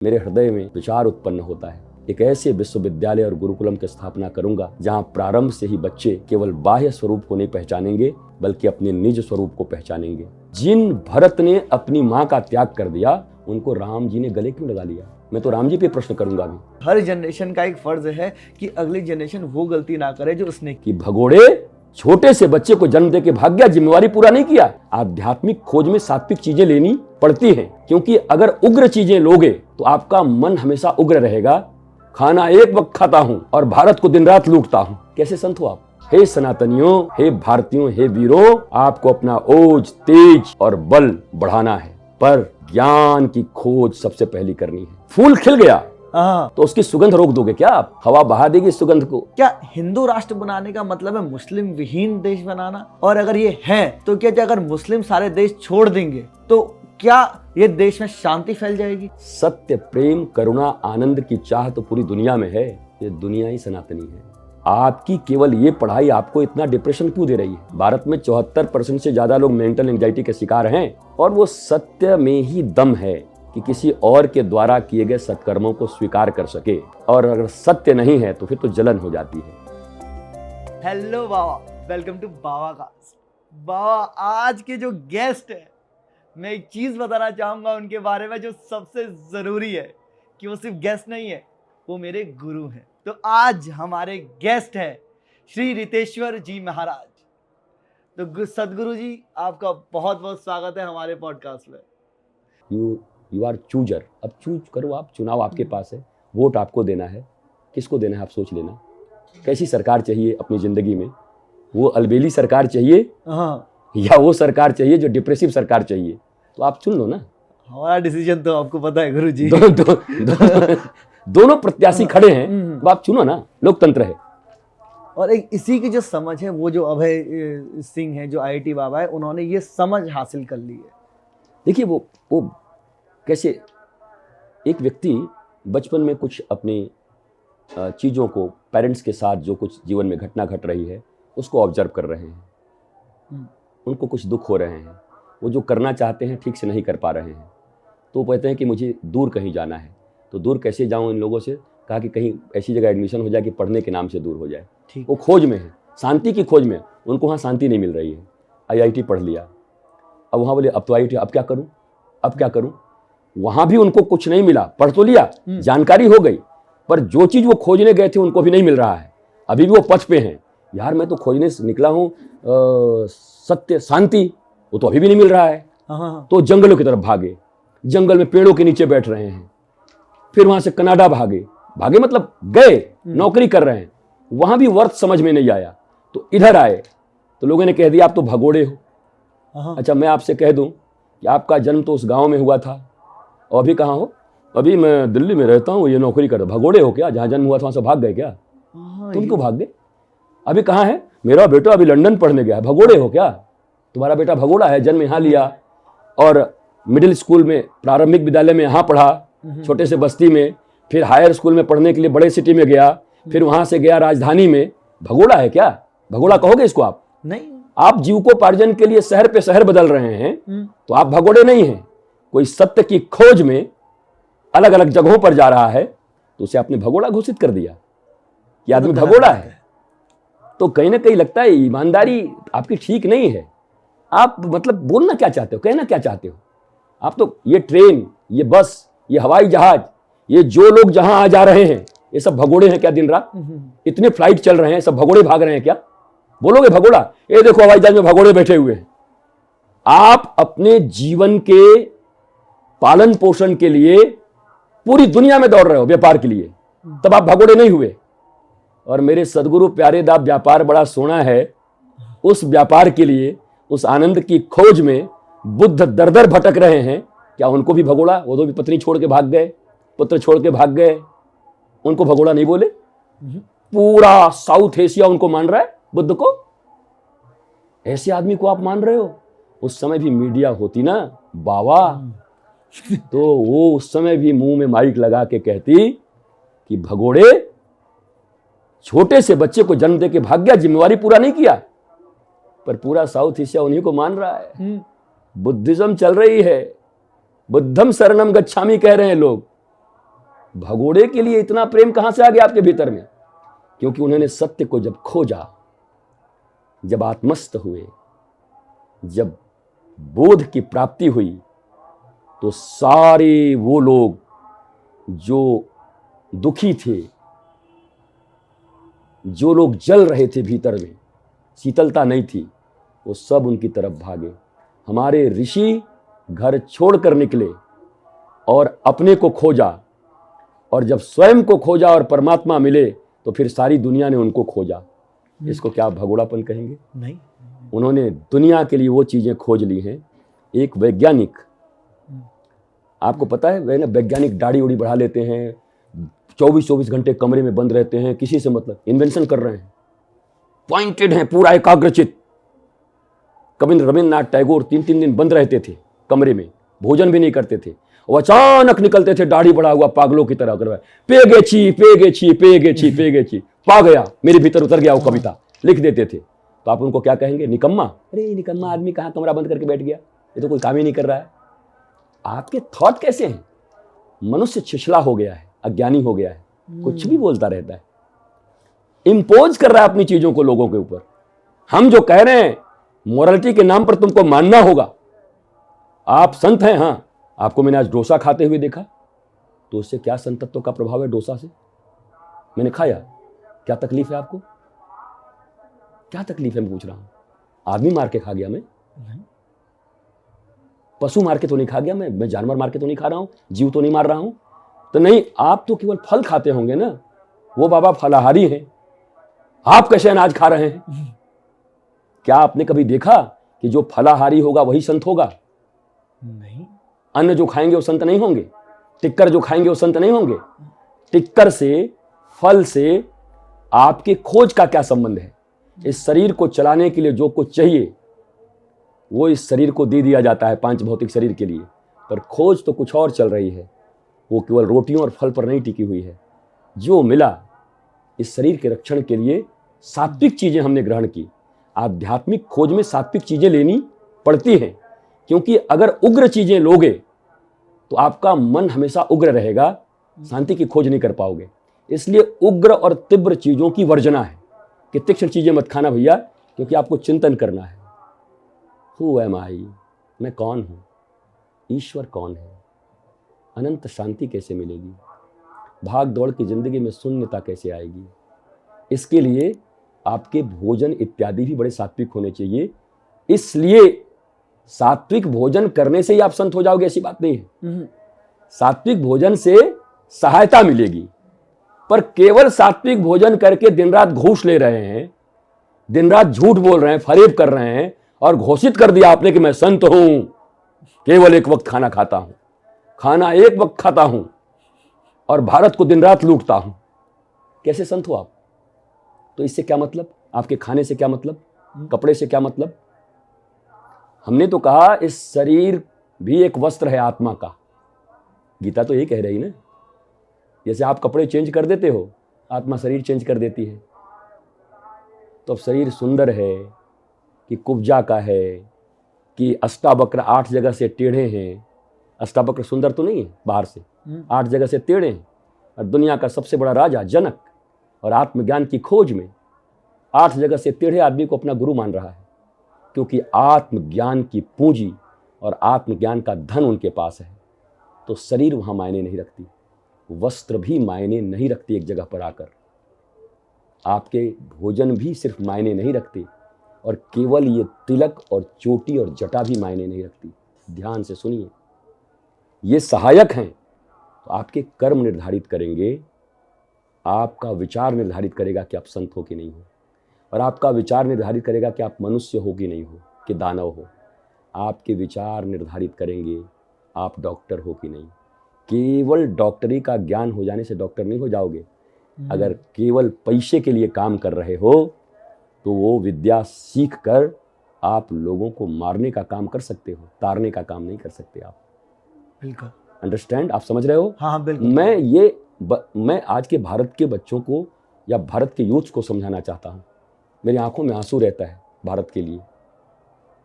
मेरे हृदय में विचार उत्पन्न होता है, एक ऐसे विश्वविद्यालय और गुरुकुलम की स्थापना करूंगा जहां प्रारंभ से ही बच्चे केवल बाह्य स्वरूप को नहीं पहचानेंगे बल्कि अपने निज स्वरूप को पहचानेंगे। जिन भरत ने अपनी माँ का त्याग कर दिया उनको राम जी ने गले क्यों लगा लिया? मैं तो राम जी पे प्रश्न करूंगा अभी। हर जनरेशन का एक फर्ज है कि अगली जनरेशन वो गलती ना करे जो उसने की। कि भगोड़े छोटे से बच्चे को जन्म दे के भाग गया, जिम्मेवारी पूरा नहीं किया। आध्यात्मिक खोज में सात्विक चीजें लेनी पड़ती हैं, क्योंकि अगर उग्र चीजें लोगे तो आपका मन हमेशा उग्र रहेगा। खाना एक वक्त खाता हूं और भारत को दिन रात लूटता हूं। कैसे संत हो आप? हे सनातनियों, हे भारतीयों, हे वीरों, आपको अपना ओज, तेज और बल बढ़ाना है, पर ज्ञान की खोज सबसे पहली करनी है। फूल खिल गया तो उसकी सुगंध रोक दोगे क्या आप? हवा बहा देगी सुगंध को। क्या हिंदू राष्ट्र बनाने का मतलब है मुस्लिम विहीन देश बनाना? और अगर ये है तो क्या अगर मुस्लिम सारे देश छोड़ देंगे तो क्या ये देश में शांति फैल जाएगी? सत्य, प्रेम, करुणा, आनंद की चाह तो पूरी दुनिया में है। ये दुनिया ही सनातनी है। आपकी केवल ये पढ़ाई आपको इतना डिप्रेशन क्यों दे रही है? भारत में 74% से ज्यादा लोग मेंटल एंजाइटी के शिकार हैं, और वो सत्य में ही दम है कि किसी और के द्वारा किए गए सत्कर्मों को स्वीकार कर सके। और अगर सत्य नहीं है तो फिर तो जलन हो जाती है। Hello Baba, welcome to Baba cast. बाबा, आज के जो गेस्ट है, मैं एक चीज बताना चाहूंगा उनके बारे में जो सबसे जरूरी है कि वो सिर्फ गेस्ट नहीं है, वो मेरे गुरु हैं। तो आज हमारे गेस्ट हैं श्री रितेश्वर जी महाराज। तो सदगुरु जी, आपका बहुत बहुत स्वागत है हमारे पॉडकास्ट में। You are chooser. अब चूज करो आप, चुनाव आपके पास है, वोट आपको देना है। किसको देना है आप सोच लेना। कैसी सरकार चाहिए अपनी जिंदगी में? वो अलबेली सरकार चाहिए या वो सरकार चाहिए जो डिप्रेसिव सरकार चाहिए? तो आप चुन लो ना। हमारा डिसीजन तो आपको पता है गुरु जी। दोनों प्रत्याशी खड़े हैं, तो आप चुनो ना, लोकतंत्र है। और एक इसी की जो समझ है, वो जो अभय सिंह है, जो IIT बाबा है, उन्होंने ये समझ हासिल कर ली है। देखिए वो कैसे एक व्यक्ति बचपन में कुछ अपनी चीज़ों को, पेरेंट्स के साथ जो कुछ जीवन में घटना घट रही है उसको ऑब्जर्व कर रहे हैं, उनको कुछ दुख हो रहे हैं, वो जो करना चाहते हैं ठीक से नहीं कर पा रहे हैं, तो वो कहते हैं कि मुझे दूर कहीं जाना है। तो दूर कैसे जाऊं इन लोगों से? कहा कि कहीं ऐसी जगह एडमिशन हो जाए कि पढ़ने के नाम से दूर हो जाए। वो खोज में है, शांति की खोज में। उनको वहाँ शांति नहीं मिल रही है। IIT पढ़ लिया, अब वहाँ बोले अब तो IIT, अब क्या करूँ, अब क्या करूँ? वहाँ भी उनको कुछ नहीं मिला। पढ़ तो लिया, जानकारी हो गई, पर जो चीज़ वो खोजने गए थे उनको भी नहीं मिल रहा है। अभी भी वो पथ पे हैं। यार मैं तो खोजने से निकला हूँ सत्य, शांति, वो तो अभी भी नहीं मिल रहा है। तो जंगलों की तरफ भागे, जंगल में पेड़ों के नीचे बैठ रहे हैं। फिर वहां से कनाडा भागे मतलब गए, नौकरी कर रहे हैं, वहां भी वर्थ समझ में नहीं आया। तो इधर आए तो लोगों ने कह दिया आप तो भगोड़े हो। अच्छा, मैं आपसे कह दूं कि आपका जन्म तो उस गांव में हुआ था, और अभी कहाँ हो? अभी मैं दिल्ली में रहता हूँ, ये नौकरी करता। भगोड़े हो क्या? जहाँ जन्म हुआ था वहां से भाग गए क्या? तुम क्यों भाग गए? अभी कहाँ है? मेरा बेटा अभी लंदन पढ़ने गया है। भगोड़े हो क्या? तुम्हारा बेटा भगोड़ा है, जन्म यहाँ लिया और मिडिल स्कूल में, प्रारंभिक विद्यालय में यहाँ पढ़ा, छोटे से बस्ती में, फिर हायर स्कूल में पढ़ने के लिए बड़े सिटी में गया, फिर वहां से गया राजधानी में। भगोड़ा है क्या? भगोड़ा कहोगे इसको आप? नहीं। आप जीविकोपार्जन के लिए शहर पे शहर बदल रहे हैं, तो आप भगोड़े नहीं हैं। कोई सत्य की खोज में अलग अलग जगहों पर जा रहा है तो उसे आपने भगोड़ा घोषित कर दिया कि आदमी भगोड़ा है। तो कहीं ना कहीं लगता है ईमानदारी आपकी ठीक नहीं है। आप मतलब बोलना क्या चाहते हो, कहना क्या चाहते हो? आप तो ये ट्रेन, ये बस, ये हवाई जहाज, ये जो लोग जहां आ जा रहे हैं, ये सब भगोड़े हैं क्या? दिन रात इतने फ्लाइट चल रहे हैं, सब भगोड़े भाग रहे हैं क्या? बोलोगे भगोड़ा? ये देखो हवाई जहाज में भगोड़े बैठे हुए हैं। आप अपने जीवन के पालन पोषण के लिए पूरी दुनिया में दौड़ रहे हो, व्यापार के लिए, तब आप भगोड़े नहीं हुए। और मेरे सदगुरु प्यारे दाब, व्यापार बड़ा सोना है। उस व्यापार के लिए, उस आनंद की खोज में बुद्ध दर दर भटक रहे हैं। क्या उनको भी भगोड़ा? वो तो भी पत्नी छोड़ के भाग गए, पुत्र छोड़ के भाग गए, उनको भगोड़ा नहीं बोले? पूरा साउथ एशिया उनको मान रहा है, बुद्ध को। ऐसे आदमी को आप मान रहे हो? उस समय भी मीडिया होती ना बाबा, तो वो उस समय भी मुंह में माइक लगा के कहती कि भगोड़े छोटे से बच्चे को जन्म दे के भाग गया, जिम्मेवारी पूरा नहीं किया। पर पूरा साउथ एशिया उन्हीं को मान रहा है। बुद्धिज्म चल रही है, बुद्धम शरणम गच्छामि कह रहे हैं लोग। भगोड़े के लिए इतना प्रेम कहां से आ गया आपके भीतर में? क्योंकि उन्होंने सत्य को जब खोजा, जब आत्मस्थ हुए, जब बोध की प्राप्ति हुई, तो सारे वो लोग जो दुखी थे, जो लोग जल रहे थे भीतर में, शीतलता नहीं थी, वो सब उनकी तरफ भागे। हमारे ऋषि घर छोड़कर निकले और अपने को खोजा, और जब स्वयं को खोजा और परमात्मा मिले तो फिर सारी दुनिया ने उनको खोजा। इसको क्या भगोड़ापन कहेंगे? नहीं। उन्होंने दुनिया के लिए वो चीजें खोज ली हैं। एक वैज्ञानिक, आपको पता है वह ना वैज्ञानिक दाढ़ी उड़ी बढ़ा लेते हैं, 24-24 घंटे कमरे में बंद रहते हैं, किसी से मतलब इन्वेंशन कर रहे हैं, पॉइंटेड हैं, पूरा एकाग्रचित। कवि रविन्द्रनाथ टैगोर 3-3 दिन बंद रहते थे कमरे में, भोजन भी नहीं करते थे, और अचानक निकलते थे दाढ़ी बढ़ा हुआ पागलों की तरह करवाए, पेगे छी पेगे छी पेगे छी पेगे छी, पा गया, मेरे भीतर उतर गया, वो कविता लिख देते थे। तो आप उनको क्या कहेंगे? निकम्मा। अरे निकम्मा आदमी कहाँ कमरा बंद करके बैठ गया, ये तो कोई काम ही नहीं कर रहा है। आपके थॉट कैसे हैं? मनुष्य छिछला हो गया है, अज्ञानी हो गया है, कुछ भी बोलता रहता है, इंपोज कर रहा है अपनी चीजों को लोगों के ऊपर। हम जो कह रहे हैं मोरालिटी के नाम पर तुमको मानना होगा। आप संत हैं, हाँ, आपको मैंने आज डोसा खाते हुए देखा, तो उससे क्या संतत्व का प्रभाव है? डोसा से मैंने खाया, क्या तकलीफ है आपको? क्या तकलीफ है मैं पूछ रहा हूं? आदमी मार के खा गया मैं? पशु मार के तो नहीं खा गया मैं जानवर मार के तो नहीं खा रहा हूं, जीव तो नहीं मार रहा हूं। तो नहीं, आप तो केवल फल खाते होंगे ना, वो बाबा फलाहारी हैं, आप कैसे अनाज खा रहे हैं? क्या आपने कभी देखा कि जो फलाहारी होगा वही संत होगा? नहीं। अन्न जो खाएंगे वो संत नहीं होंगे, टिक्कर जो खाएंगे वो संत नहीं होंगे। टिक्कर से, फल से आपके खोज का क्या संबंध है? इस शरीर को चलाने के लिए जो कुछ चाहिए वो इस शरीर को दे दिया जाता है, 5 भौतिक शरीर के लिए, पर खोज तो कुछ और चल रही है, वो केवल रोटियों और फल पर नहीं टिकी हुई है। जो मिला इस शरीर के रक्षण के लिए, सात्विक चीजें हमने ग्रहण की। आध्यात्मिक खोज में सात्विक चीजें लेनी पड़ती हैं, क्योंकि अगर उग्र चीजें लोगे तो आपका मन हमेशा उग्र रहेगा, शांति की खोज नहीं कर पाओगे। इसलिए उग्र और तीव्र चीजों की वर्जना है कि तीक्ष्ण चीजें मत खाना भैया, क्योंकि आपको चिंतन करना है। हु एम आई, मैं कौन हूं, ईश्वर कौन है, अनंत शांति कैसे मिलेगी, भाग दौड़ की जिंदगी में शून्यता कैसे आएगी। इसके लिए आपके भोजन इत्यादि भी बड़े सात्विक होने चाहिए। इसलिए सात्विक भोजन करने से ही आप संत हो जाओगे ऐसी बात नहीं है। सात्विक भोजन से सहायता मिलेगी, पर केवल सात्विक भोजन करके दिन रात घूस ले रहे हैं, दिन रात झूठ बोल रहे हैं, फरेब कर रहे हैं, और घोषित कर दिया आपने कि मैं संत हूं, केवल एक वक्त खाना खाता हूं, खाना एक वक्त खाता हूं और भारत को दिन रात लूटता हूं, कैसे संत हो आप? तो इससे क्या मतलब? आपके खाने से क्या मतलब? कपड़े से क्या मतलब? हमने तो कहा इस शरीर भी एक वस्त्र है आत्मा का, गीता तो ये कह रही ना। जैसे आप कपड़े चेंज कर देते हो, आत्मा शरीर चेंज कर देती है। तो अब शरीर सुंदर है कि कुब्जा का है कि अष्टावक्र 8 जगह से टेढ़े हैं? अष्टावक्र सुंदर तो नहीं है बाहर से, 8 जगह से टेढ़े हैं। और दुनिया का सबसे बड़ा राजा जनक और आत्मज्ञान की खोज में 8 जगह से टेढ़े आदमी को अपना गुरु मान रहा है, क्योंकि आत्मज्ञान की पूंजी और आत्मज्ञान का धन उनके पास है। तो शरीर वहां मायने नहीं रखती, वस्त्र भी मायने नहीं रखती। एक जगह पर आकर आपके भोजन भी सिर्फ मायने नहीं रखते, और केवल ये तिलक और चोटी और जटा भी मायने नहीं रखती। ध्यान से सुनिए, ये सहायक हैं। तो आपके कर्म निर्धारित करेंगे, आपका विचार निर्धारित करेगा कि आप संत हो कि नहीं हो, और आपका विचार निर्धारित करेगा कि आप मनुष्य हो कि नहीं हो, कि दानव हो। आपके विचार निर्धारित करेंगे आप डॉक्टर हो कि नहीं। केवल डॉक्टरी का ज्ञान हो जाने से डॉक्टर नहीं हो जाओगे। अगर केवल पैसे के लिए काम कर रहे हो तो वो विद्या सीख कर आप लोगों को मारने का काम कर सकते हो, तारने का काम नहीं कर सकते आप। बिल्कुल अंडरस्टैंड? आप समझ रहे हो? हाँ बिल्कुल। मैं आज के भारत के बच्चों को या भारत के यूथ को समझाना चाहता हूँ। मेरी आंखों में आंसू रहता है भारत के लिए,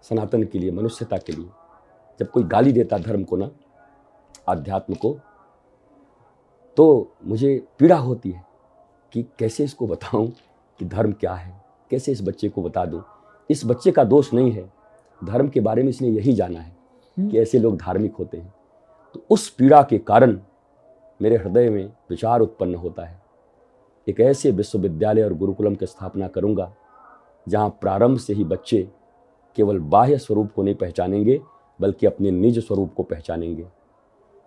सनातन के लिए, मनुष्यता के लिए। जब कोई गाली देता धर्म को ना, आध्यात्म को, तो मुझे पीड़ा होती है कि कैसे इसको बताऊं कि धर्म क्या है, कैसे इस बच्चे को बता दूं। इस बच्चे का दोष नहीं है, धर्म के बारे में इसने यही जाना है कि ऐसे लोग धार्मिक होते हैं। तो उस पीड़ा के कारण मेरे हृदय में विचार उत्पन्न होता है, एक ऐसे विश्वविद्यालय और गुरुकुलम की स्थापना करूंगा जहां प्रारंभ से ही बच्चे केवल बाह्य स्वरूप को नहीं पहचानेंगे बल्कि अपने निज स्वरूप को पहचानेंगे।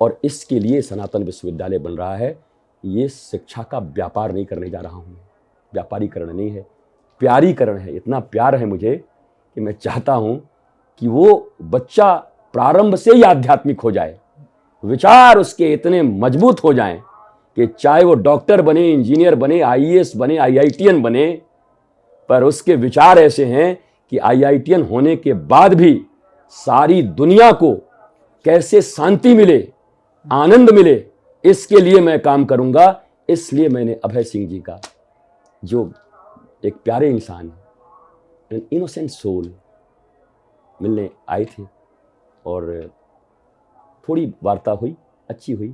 और इसके लिए सनातन विश्वविद्यालय बन रहा है। ये शिक्षा का व्यापार नहीं करने जा रहा हूँ, व्यापारीकरण नहीं है, प्यारीकरण है। इतना प्यार है मुझे कि मैं चाहता हूँ कि वो बच्चा प्रारंभ से ही आध्यात्मिक हो जाए, विचार उसके इतने मजबूत हो जाएं कि चाहे वो डॉक्टर बने, इंजीनियर बने, आईएएस बने, आईआईटीएन बने, पर उसके विचार ऐसे हैं कि आईआईटीएन होने के बाद भी सारी दुनिया को कैसे शांति मिले, आनंद मिले, इसके लिए मैं काम करूंगा। इसलिए मैंने अभय सिंह जी का, जो एक प्यारे इंसान है, एन इनोसेंट सोल, मिलने आए थे और थोड़ी वार्ता हुई, अच्छी हुई,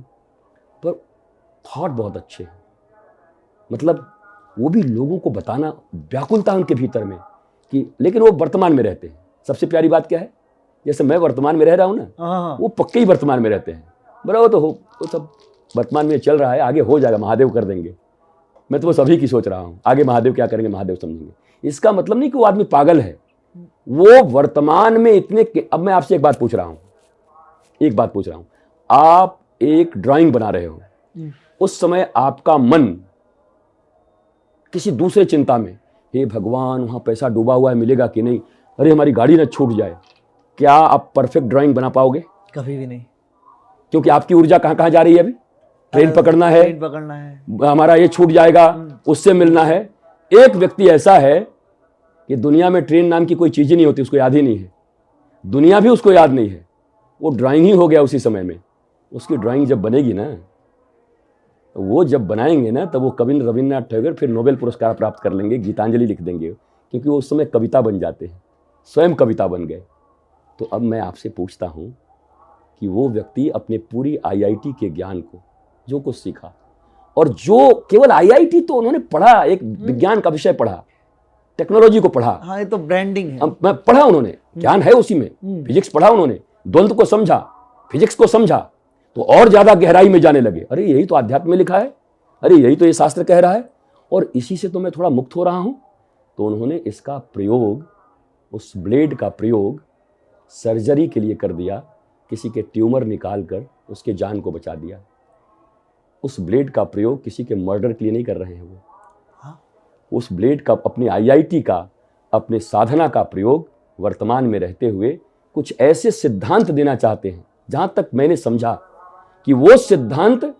पर थॉट बहुत अच्छे हैं। मतलब वो भी लोगों को बताना, व्याकुलता उनके भीतर में कि, लेकिन वो वर्तमान में रहते हैं। सबसे प्यारी बात क्या है, जैसे मैं वर्तमान में रह रहा हूँ ना, वो पक्के ही वर्तमान में रहते हैं। बराबर तो हो, वो सब वर्तमान में चल रहा है, आगे हो जाएगा, महादेव कर देंगे। मैं तो वो सभी की सोच रहा हूँ, आगे महादेव क्या करेंगे, महादेव समझेंगे। इसका मतलब नहीं कि वो आदमी पागल है, वो वर्तमान में इतने। अब मैं आपसे एक बात पूछ रहा हूँ, आप एक ड्राइंग बना रहे हो, उस समय आपका मन किसी दूसरे चिंता में, हे भगवान वहां पैसा डूबा हुआ है, मिलेगा कि नहीं, अरे हमारी गाड़ी न छूट जाए, क्या आप परफेक्ट ड्राइंग बना पाओगे? कभी भी नहीं, क्योंकि आपकी ऊर्जा कहां कहां जा रही है। अभी ट्रेन पकड़ना है, हमारा ये छूट जाएगा, उससे मिलना है। एक व्यक्ति ऐसा है कि दुनिया में ट्रेन नाम की कोई चीज ही नहीं होती, उसको याद ही नहीं है, दुनिया भी उसको याद नहीं है, वो ड्राइंग ही हो गया उसी समय में। उसकी ड्राइंग जब बनेगी ना, वो जब बनाएंगे ना, तब वो कवि रविन्द्रनाथ टैगोर फिर नोबेल पुरस्कार प्राप्त कर लेंगे, गीतांजलि लिख देंगे, क्योंकि वो उस समय कविता बन जाते हैं, स्वयं कविता बन गए। तो अब मैं आपसे पूछता हूँ कि वो व्यक्ति अपने पूरी आईआईटी के ज्ञान को, जो कुछ सीखा, और जो केवल आईआईटी तो उन्होंने पढ़ा, एक विज्ञान का विषय पढ़ा, टेक्नोलॉजी को पढ़ा। हाँ, ये तो ब्रांडिंग है। मैं पढ़ा, उन्होंने ज्ञान है उसी में, फिजिक्स पढ़ा उन्होंने, द्वंद्व को समझा, फिजिक्स को समझा, तो और ज्यादा गहराई में जाने लगे। अरे यही तो अध्यात्म में लिखा है, अरे यही तो ये शास्त्र कह रहा है, और इसी से तो मैं थोड़ा मुक्त हो रहा हूं। तो उन्होंने इसका प्रयोग, उस ब्लेड का प्रयोग सर्जरी के लिए कर दिया, किसी के ट्यूमर निकाल कर उसके जान को बचा दिया। उस ब्लेड का प्रयोग किसी के मर्डर के लिए नहीं कर रहे हैं वो। उस ब्लेड का, अपनी आईआईटी का, अपने साधना का प्रयोग वर्तमान में रहते हुए कुछ ऐसे सिद्धांत देना चाहते हैं, जहां तक मैंने समझा कि वो सिद्धांत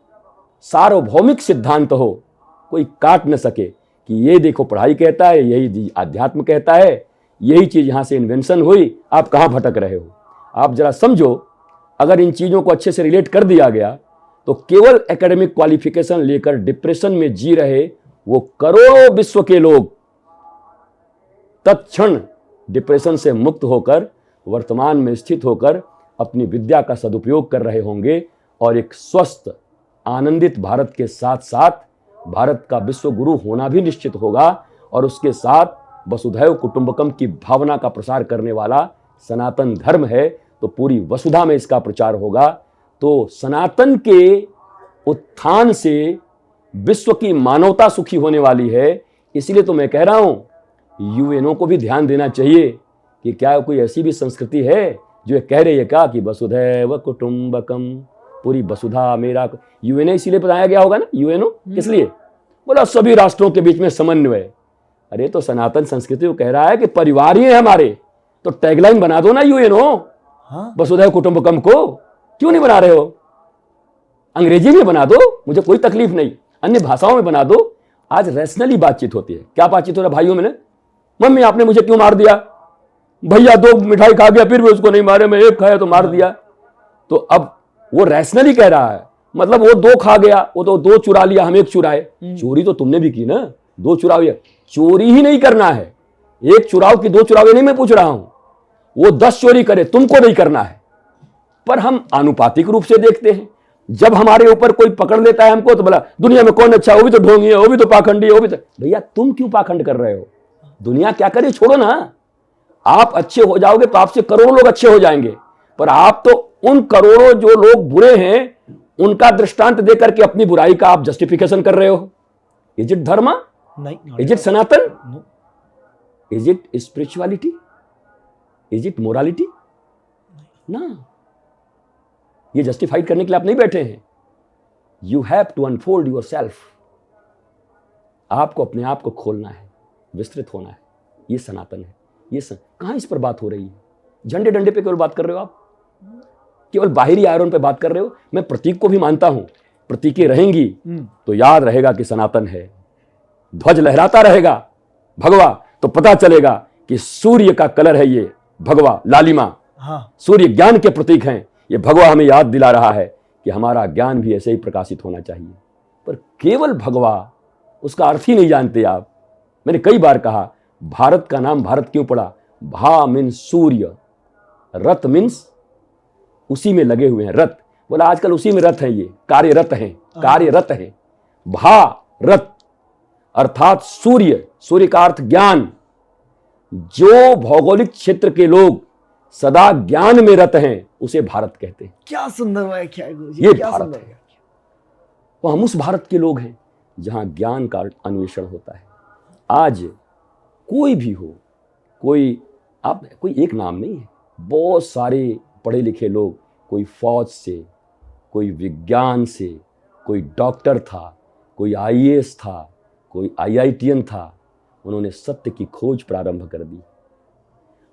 सार्वभौमिक सिद्धांत हो, कोई काट न सके कि ये देखो पढ़ाई कहता है, यही आध्यात्म कहता है, यही चीज यहां से इन्वेंशन हुई, आप कहां भटक रहे हो। आप जरा समझो, अगर इन चीजों को अच्छे से रिलेट कर दिया गया तो केवल एकेडमिक क्वालिफिकेशन लेकर डिप्रेशन में जी रहे वो करोड़ों विश्व के लोग तत्क्षण डिप्रेशन से मुक्त होकर वर्तमान में स्थित होकर अपनी विद्या का सदुपयोग कर रहे होंगे, और एक स्वस्थ आनंदित भारत के साथ साथ भारत का विश्व गुरु होना भी निश्चित होगा, और उसके साथ वसुधैव कुटुंबकम की भावना का प्रसार करने वाला सनातन धर्म है, तो पूरी वसुधा में इसका प्रचार होगा। तो सनातन के उत्थान से विश्व की मानवता सुखी होने वाली है। इसलिए तो मैं कह रहा हूं, यूएनओ को भी ध्यान देना चाहिए कि क्या कोई ऐसी भी संस्कृति है जो कह रही है क्या कि वसुधैव कुटुंबकम, पूरी वसुधा मेरा। यूएनओ इसीलिए बनाया गया होगा ना, यूएनओ किस लिए? बोला सभी राष्ट्रों के बीच में समन्वय। अरे तो सनातन संस्कृति को कह रहा है कि परिवार ही है हमारे, तो टैगलाइन बना दो ना यूएनओ, वसुधैव कुटुंबकम को। क्यों नहीं बना रहे हो? अंग्रेजी में बना दो, मुझे कोई तकलीफ नहीं, अन्य भाषाओं में बना दो। आज रैशनली बातचीत होती है। क्या बातचीत हो रहा है भाइयों में ना? मम्मी आपने मुझे क्यों मार दिया? भैया 2 मिठाई खा गया फिर भी उसको नहीं मारे, मैं 1 खाया तो मार दिया। तो अब वो रैशनली कह रहा है, मतलब वो 2 खा गया, वो तो 2 चुरा लिया, हम 1 चुराए। चोरी तो तुमने भी की ना, 2 चुराव। चोरी ही नहीं करना है, 1 चुराव की 2 चुरावे नहीं मैं पूछ रहा हूं, वो 10 चोरी करे, तुमको नहीं करना है। पर हम आनुपातिक रूप से देखते हैं। जब हमारे ऊपर कोई पकड़ लेता है हमको तो बोला दुनिया में कौन अच्छा है, वो भी तो ढोंगी है, वो भी तो पाखंडी है, वो भी तो। भैया तुम क्यों पाखंड कर रहे हो? दुनिया क्या करे, छोड़ो ना। आप अच्छे हो जाओगे तो आपसे करोड़ों लोग अच्छे हो जाएंगे, पर आप तो उन करोड़ों जो लोग बुरे हैं उनका दृष्टांत देकर के अपनी बुराई का आप जस्टिफिकेशन कर रहे हो। इज इट धर्म? नहीं। Is it Sanatan? No. Is it spirituality? Is it morality? ना। ये जस्टिफाइड करने के लिए आप नहीं बैठे हैं। You have to unfold yourself. आपको अपने आप को खोलना है, विस्तृत होना है। ये सनातन है। कहां इस पर बात हो रही है? झंडे डंडे पे केवल बात कर रहे हो आप, केवल बाहरी आयरन पे बात कर रहे हो। मैं प्रतीक को भी मानता हूं, प्रतीकें रहेंगी तो याद रहेगा कि सनातन है। ध्वज लहराता रहेगा भगवा तो पता चलेगा कि सूर्य का कलर है ये भगवा, लालिमा। हाँ। सूर्य ज्ञान के प्रतीक हैं। ये भगवा हमें याद दिला रहा है कि हमारा ज्ञान भी ऐसे ही प्रकाशित होना चाहिए। पर केवल भगवा, उसका अर्थ ही नहीं जानते आप। मैंने कई बार कहा भारत का नाम भारत क्यों पड़ा? भा मीन्स सूर्य, रथ मीन्स उसी में लगे हुए हैं। रथ बोला आजकल उसी में रथ है, ये कार्यरत हैं, कार्यरत हैं। भा रथ अर्थात सूर्य, सूर्य का अर्थ ज्ञान। जो भौगोलिक क्षेत्र के लोग सदा ज्ञान में रत हैं उसे भारत कहते हैं। क्या सुंदर व्याख्या है गुरुजी, ये क्या भारत सुंदर है। व्याख्या। तो हम उस भारत के लोग हैं जहां ज्ञान का अन्वेषण होता है। आज कोई भी हो, कोई एक नाम नहीं है, बहुत सारे पढ़े लिखे लोग, कोई फौज से, कोई विज्ञान से, कोई डॉक्टर था, कोई आईएएस था, कोई आईआईटीएन था, उन्होंने सत्य की खोज प्रारंभ कर दी।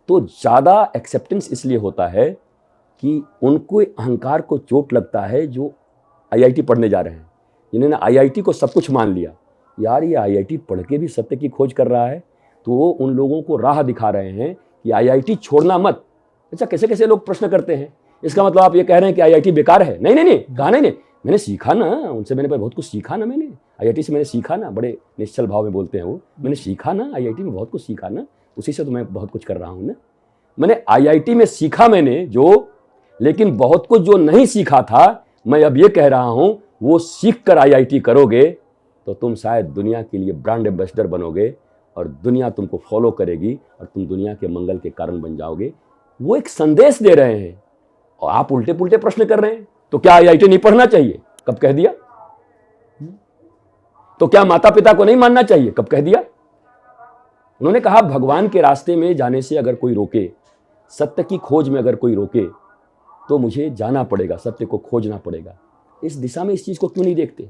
तो ज़्यादा एक्सेप्टेंस इसलिए होता है कि उनको अहंकार को चोट लगता है जो आईआईटी पढ़ने जा रहे हैं, जिन्होंने आईआईटी को सब कुछ मान लिया। यार ये आईआईटी पढ़ के भी सत्य की खोज कर रहा है, तो वो उन लोगों को राह दिखा रहे हैं कि आईआईटी छोड़ना मत। अच्छा, कैसे कैसे लोग प्रश्न करते हैं, इसका मतलब आप ये कह रहे हैं कि आईआईटी बेकार है? नहीं नहीं नहीं, कहा नहीं, मैंने सीखा ना उनसे, मैंने बहुत कुछ सीखा ना, मैंने आईआईटी से मैंने सीखा ना। बड़े निश्चल भाव में बोलते हैं वो, मैंने सीखा ना आईआईटी में बहुत कुछ सीखा ना, उसी से तो मैं बहुत कुछ कर रहा हूँ ना। मैंने आईआईटी में सीखा मैंने जो, लेकिन बहुत कुछ जो नहीं सीखा था, मैं अब ये कह रहा हूँ वो सीख कर आईआईटी करोगे तो तुम शायद दुनिया के लिए ब्रांड एम्बेसडर बनोगे और दुनिया तुमको फॉलो करेगी और तुम दुनिया के मंगल के कारण बन जाओगे। वो एक संदेश दे रहे हैं और आप उल्टे पुल्टे प्रश्न कर रहे हैं। तो क्या आईआईटी नहीं पढ़ना चाहिए? कब कह दिया? तो क्या माता पिता को नहीं मानना चाहिए? कब कह दिया? उन्होंने कहा भगवान के रास्ते में जाने से अगर कोई रोके, सत्य की खोज में अगर कोई रोके, तो मुझे जाना पड़ेगा, सत्य को खोजना पड़ेगा। इस दिशा में इस चीज को क्यों नहीं देखते?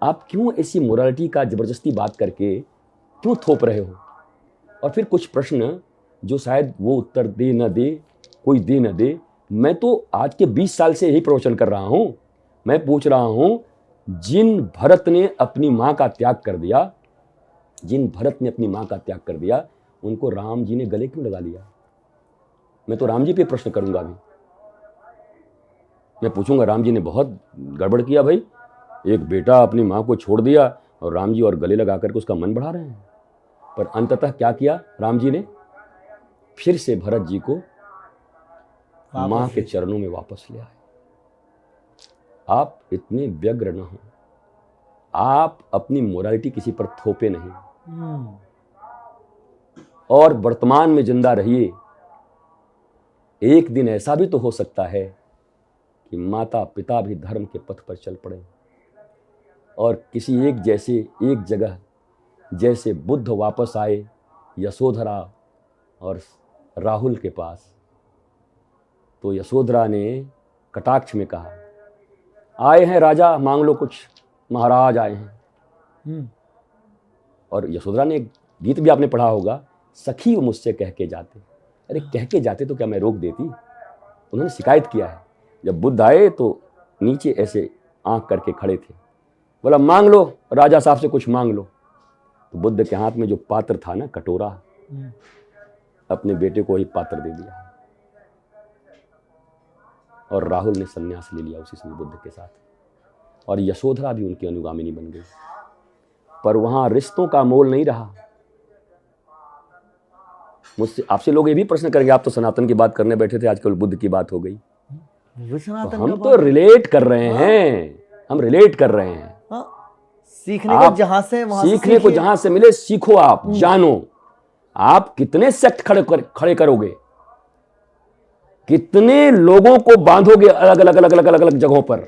आप क्यों ऐसी मोरालिटी का जबरदस्ती बात करके क्यों थोप रहे हो? और फिर कुछ प्रश्न जो शायद वो उत्तर दे न दे, कोई दे न दे। मैं तो आज के 20 साल से यही प्रवचन कर रहा हूं। मैं पूछ रहा हूं, जिन भरत ने अपनी मां का त्याग कर दिया, जिन भरत ने अपनी मां का त्याग कर दिया, उनको राम जी ने गले क्यों लगा लिया? मैं तो राम जी पे प्रश्न करूंगा अभी। मैं पूछूंगा राम जी ने बहुत गड़बड़ किया भाई, एक बेटा अपनी मां को छोड़ दिया और राम जी और गले लगा करके उसका मन बढ़ा रहे हैं। पर अंततः क्या किया राम जी ने? फिर से भरत जी को मां के चरणों में वापस ले आए। आप इतने व्यग्र न हो, आप अपनी मोरालिटी किसी पर थोपे नहीं और वर्तमान में जिंदा रहिए। एक दिन ऐसा भी तो हो सकता है कि माता पिता भी धर्म के पथ पर चल पड़े और किसी एक जगह जैसे बुद्ध वापस आए यशोधरा और राहुल के पास, तो यशोधरा ने कटाक्ष में कहा, आए हैं राजा मांग लो कुछ, महाराज आए हैं। और यशोधरा ने गीत भी आपने पढ़ा होगा, सखी वो मुझसे कह के जाते। अरे कह के जाते तो क्या मैं रोक देती? उन्होंने शिकायत किया है। जब बुद्ध आए तो नीचे ऐसे आंख करके खड़े थे, बोला मांग लो राजा साहब से कुछ मांग लो। तो बुद्ध के हाथ में जो पात्र था ना, कटोरा, अपने बेटे को ही पात्र दे दिया और राहुल ने संन्यास ले लिया उसी समय बुद्ध के साथ और यशोधरा भी उनकी अनुगामिनी बन गई। पर वहां रिश्तों का मोल नहीं रहा। मुझसे आपसे लोग ये भी प्रश्न करेंगे, आप तो सनातन की बात करने बैठे थे, आजकल बुद्ध की बात हो गई। वो भी सनातन हम का तो पाठ है। रिलेट कर रहे हैं, हम रिलेट कर रहे हैं। हाँ, सीखने को आप जहां से वहां से सीखने को सीखिए। जहां से मिले सीखो, आप जानो। आप कितने सेक्ट खड़े करोगे, कितने लोगों को बांधोगे अलग अलग अलग अलग अलग अलग जगहों पर?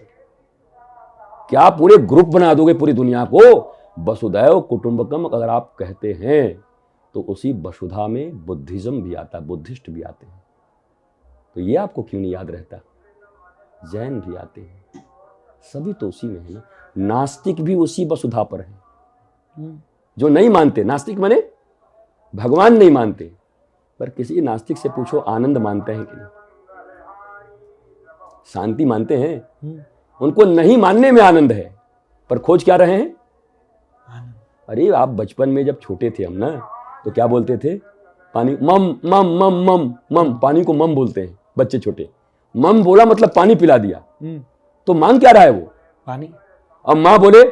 क्या पूरे ग्रुप बना दोगे पूरी दुनिया को? वसुधैव कुटुंबकम अगर आप कहते हैं तो उसी वसुधा में बुद्धिज्म भी आता है, बुद्धिस्ट भी आते हैं। तो ये आपको क्यों नहीं याद रहता? जैन भी आते हैं, सभी तो उसी में है ना। नास्तिक भी उसी वसुधा पर है, जो नहीं मानते। नास्तिक माने भगवान नहीं मानते, पर किसी नास्तिक से पूछो आनंद मानते हैं कि नहीं, शांति मानते हैं? उनको नहीं मानने में आनंद है, पर खोज क्या रहे हैं? अरे आप बचपन में जब छोटे थे हम ना, तो क्या बोलते थे? पानी मम मम मम मम मम, पानी को मम बोलते हैं बच्चे छोटे। मम बोला मतलब पानी पिला दिया, तो मांग क्या रहा है वो? पानी। अब माँ बोले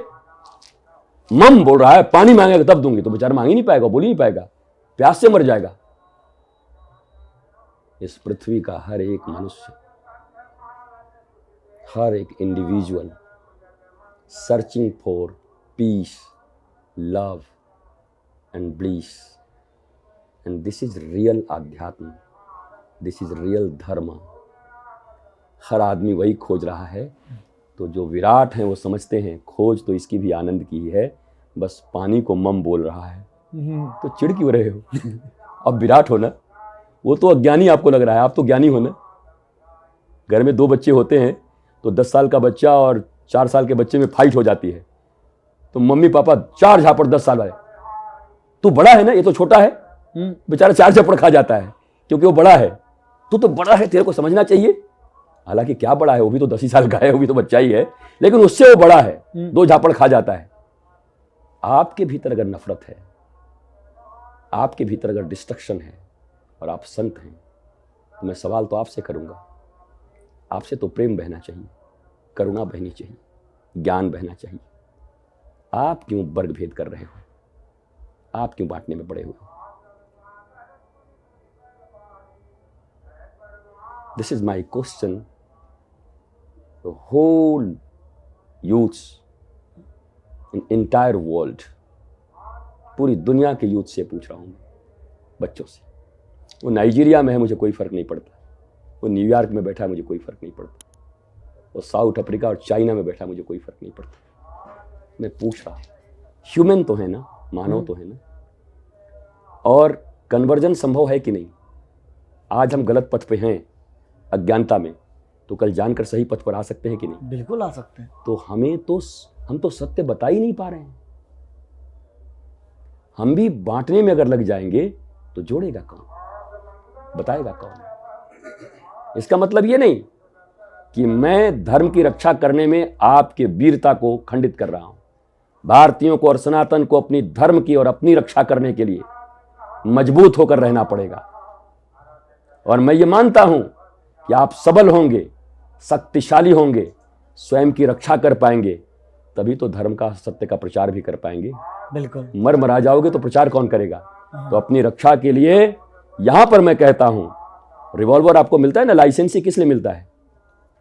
मम बोल रहा है, पानी मांगेगा तब दूंगी, तो बेचारा मांग ही नहीं पाएगा, बोल ही नहीं पाएगा, प्यास से मर जाएगा। इस पृथ्वी का हर एक मनुष्य, हर एक individual searching for piece, love and bliss, and this is real आध्यात्म, दिस इज रियल धर्म। हर आदमी वही खोज रहा है। तो जो विराट हैं वो समझते हैं खोज तो इसकी भी आनंद की ही है, बस पानी को मम बोल रहा है। तो चिढ़ क्यों रहे हो? अब विराट हो ना, वो तो अज्ञानी आपको लग रहा है, आप तो ज्ञानी हो ना। घर में 2 बच्चे होते हैं तो 10 साल का बच्चा और 4 साल के बच्चे में फाइट हो जाती है, तो मम्मी पापा 4 झापड़ 10 साल वाले, तू बड़ा है ना, ये तो छोटा है। बेचारा 4 झापड़ खा जाता है क्योंकि वो बड़ा है। तू तो बड़ा है, तेरे को समझना चाहिए। हालांकि क्या बड़ा है, वो भी तो 10 ही साल का है, वो भी तो बच्चा ही है, लेकिन उससे वो बड़ा है, 2 झापड़ खा जाता है। आपके भीतर अगर नफरत है, आपके भीतर अगर डिस्ट्रक्शन है और आप संत हैं, तो मैं सवाल तो आपसे करूंगा। आपसे तो प्रेम बहना चाहिए, करुणा बहनी चाहिए, ज्ञान बहना चाहिए। आप क्यों वर्ग भेद कर रहे हो? आप क्यों बांटने में पड़े हुए हो? This is my question, the whole youths in entire world, पूरी दुनिया के यूथ से पूछ रहा हूं, बच्चों से। वो नाइजीरिया में है, मुझे कोई फर्क नहीं पड़ता। वो न्यूयॉर्क में बैठा है, मुझे कोई फर्क नहीं पड़ता। वो साउथ अफ्रीका और चाइना में बैठा, मुझे कोई फर्क नहीं पड़ता। मैं पूछ रहा हूं, ह्यूमन तो है ना, मानव तो है ना। और कन्वर्जन संभव है कि नहीं? आज हम गलत पथ पे हैं अज्ञानता में, तो कल जानकर सही पथ पर आ सकते हैं कि नहीं? बिल्कुल आ सकते हैं। तो हम तो सत्य बता ही नहीं पा रहे हैं। हम भी बांटने में अगर लग जाएंगे तो जोड़ेगा कौन, बताएगा कौन? इसका मतलब ये नहीं कि मैं धर्म की रक्षा करने में आपके वीरता को खंडित कर रहा हूं। भारतीयों को और सनातन को अपनी धर्म की और अपनी रक्षा करने के लिए मजबूत होकर रहना पड़ेगा। और मैं ये मानता हूं कि आप सबल होंगे, शक्तिशाली होंगे, स्वयं की रक्षा कर पाएंगे, तभी तो धर्म का, सत्य का प्रचार भी कर पाएंगे। बिल्कुल। मर जाओगे तो प्रचार कौन करेगा? तो अपनी रक्षा के लिए यहां पर मैं कहता हूं, रिवॉल्वर आपको मिलता है ना, लाइसेंस ही किस लिए मिलता है?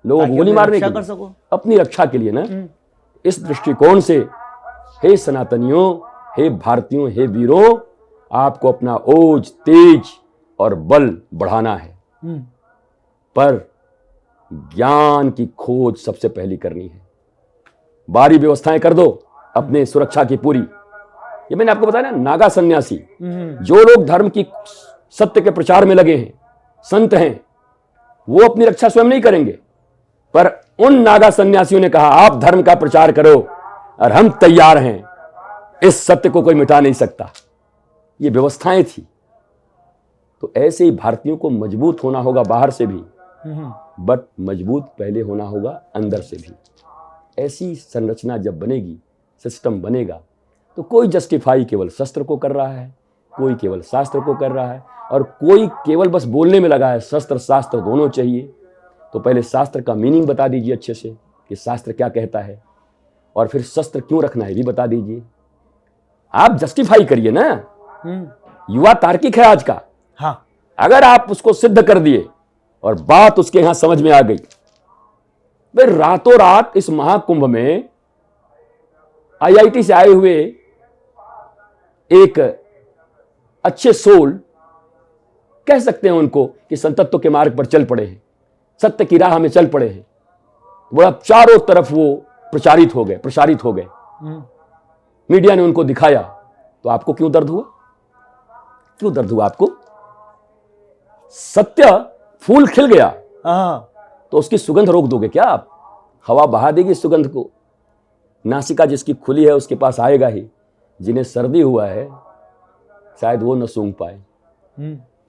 लोगों को गोली मारने के लिए, अपनी रक्षा के लिए ना। इस दृष्टिकोण से हे सनातनियों, हे भारतीयों, हे वीरों, आपको अपना ओज, तेज और बल बढ़ाना है, पर ज्ञान की खोज सबसे पहली करनी है। बारी व्यवस्थाएं कर दो अपने सुरक्षा की पूरी। ये मैंने आपको बताया ना, नागा सन्यासी, जो लोग धर्म की, सत्य के प्रचार में लगे हैं, संत हैं, वो अपनी रक्षा स्वयं नहीं करेंगे, पर उन नागा सन्यासियों ने कहा आप धर्म का प्रचार करो और हम तैयार हैं, इस सत्य को कोई मिटा नहीं सकता। ये व्यवस्थाएं थी। तो ऐसे ही भारतीयों को मजबूत होना होगा बाहर से भी, बट मजबूत पहले होना होगा अंदर से भी। ऐसी संरचना जब बनेगी, सिस्टम बनेगा, तो कोई जस्टिफाई केवल शस्त्र को कर रहा है, कोई केवल शास्त्र को कर रहा है, और कोई केवल बस बोलने में लगा है शस्त्र शास्त्र दोनों चाहिए। तो पहले शास्त्र का मीनिंग बता दीजिए अच्छे से कि शास्त्र क्या कहता है, और फिर शस्त्र क्यों रखना है भी बता दीजिए। आप जस्टिफाई करिए ना। युवा तार्किक है आज का। हाँ। अगर आप उसको सिद्ध कर दिए और बात उसके यहां समझ में आ गई, वे रातों रात इस महाकुंभ में आईआईटी से आए हुए एक अच्छे सोल कह सकते हैं उनको कि संतत्व के मार्ग पर चल पड़े हैं, सत्य की राह में चल पड़े हैं। वो अब चारों तरफ वो प्रसारित हो गए। मीडिया ने उनको दिखाया, तो आपको क्यों दर्द हुआ? क्यों दर्द हुआ आपको? सत्य फूल खिल गया तो उसकी सुगंध रोक दोगे क्या आप? हवा बहा देगी सुगंध को। नासिका जिसकी खुली है उसके पास आएगा ही। जिन्हें सर्दी हुआ है शायद वो न सूंघ पाए,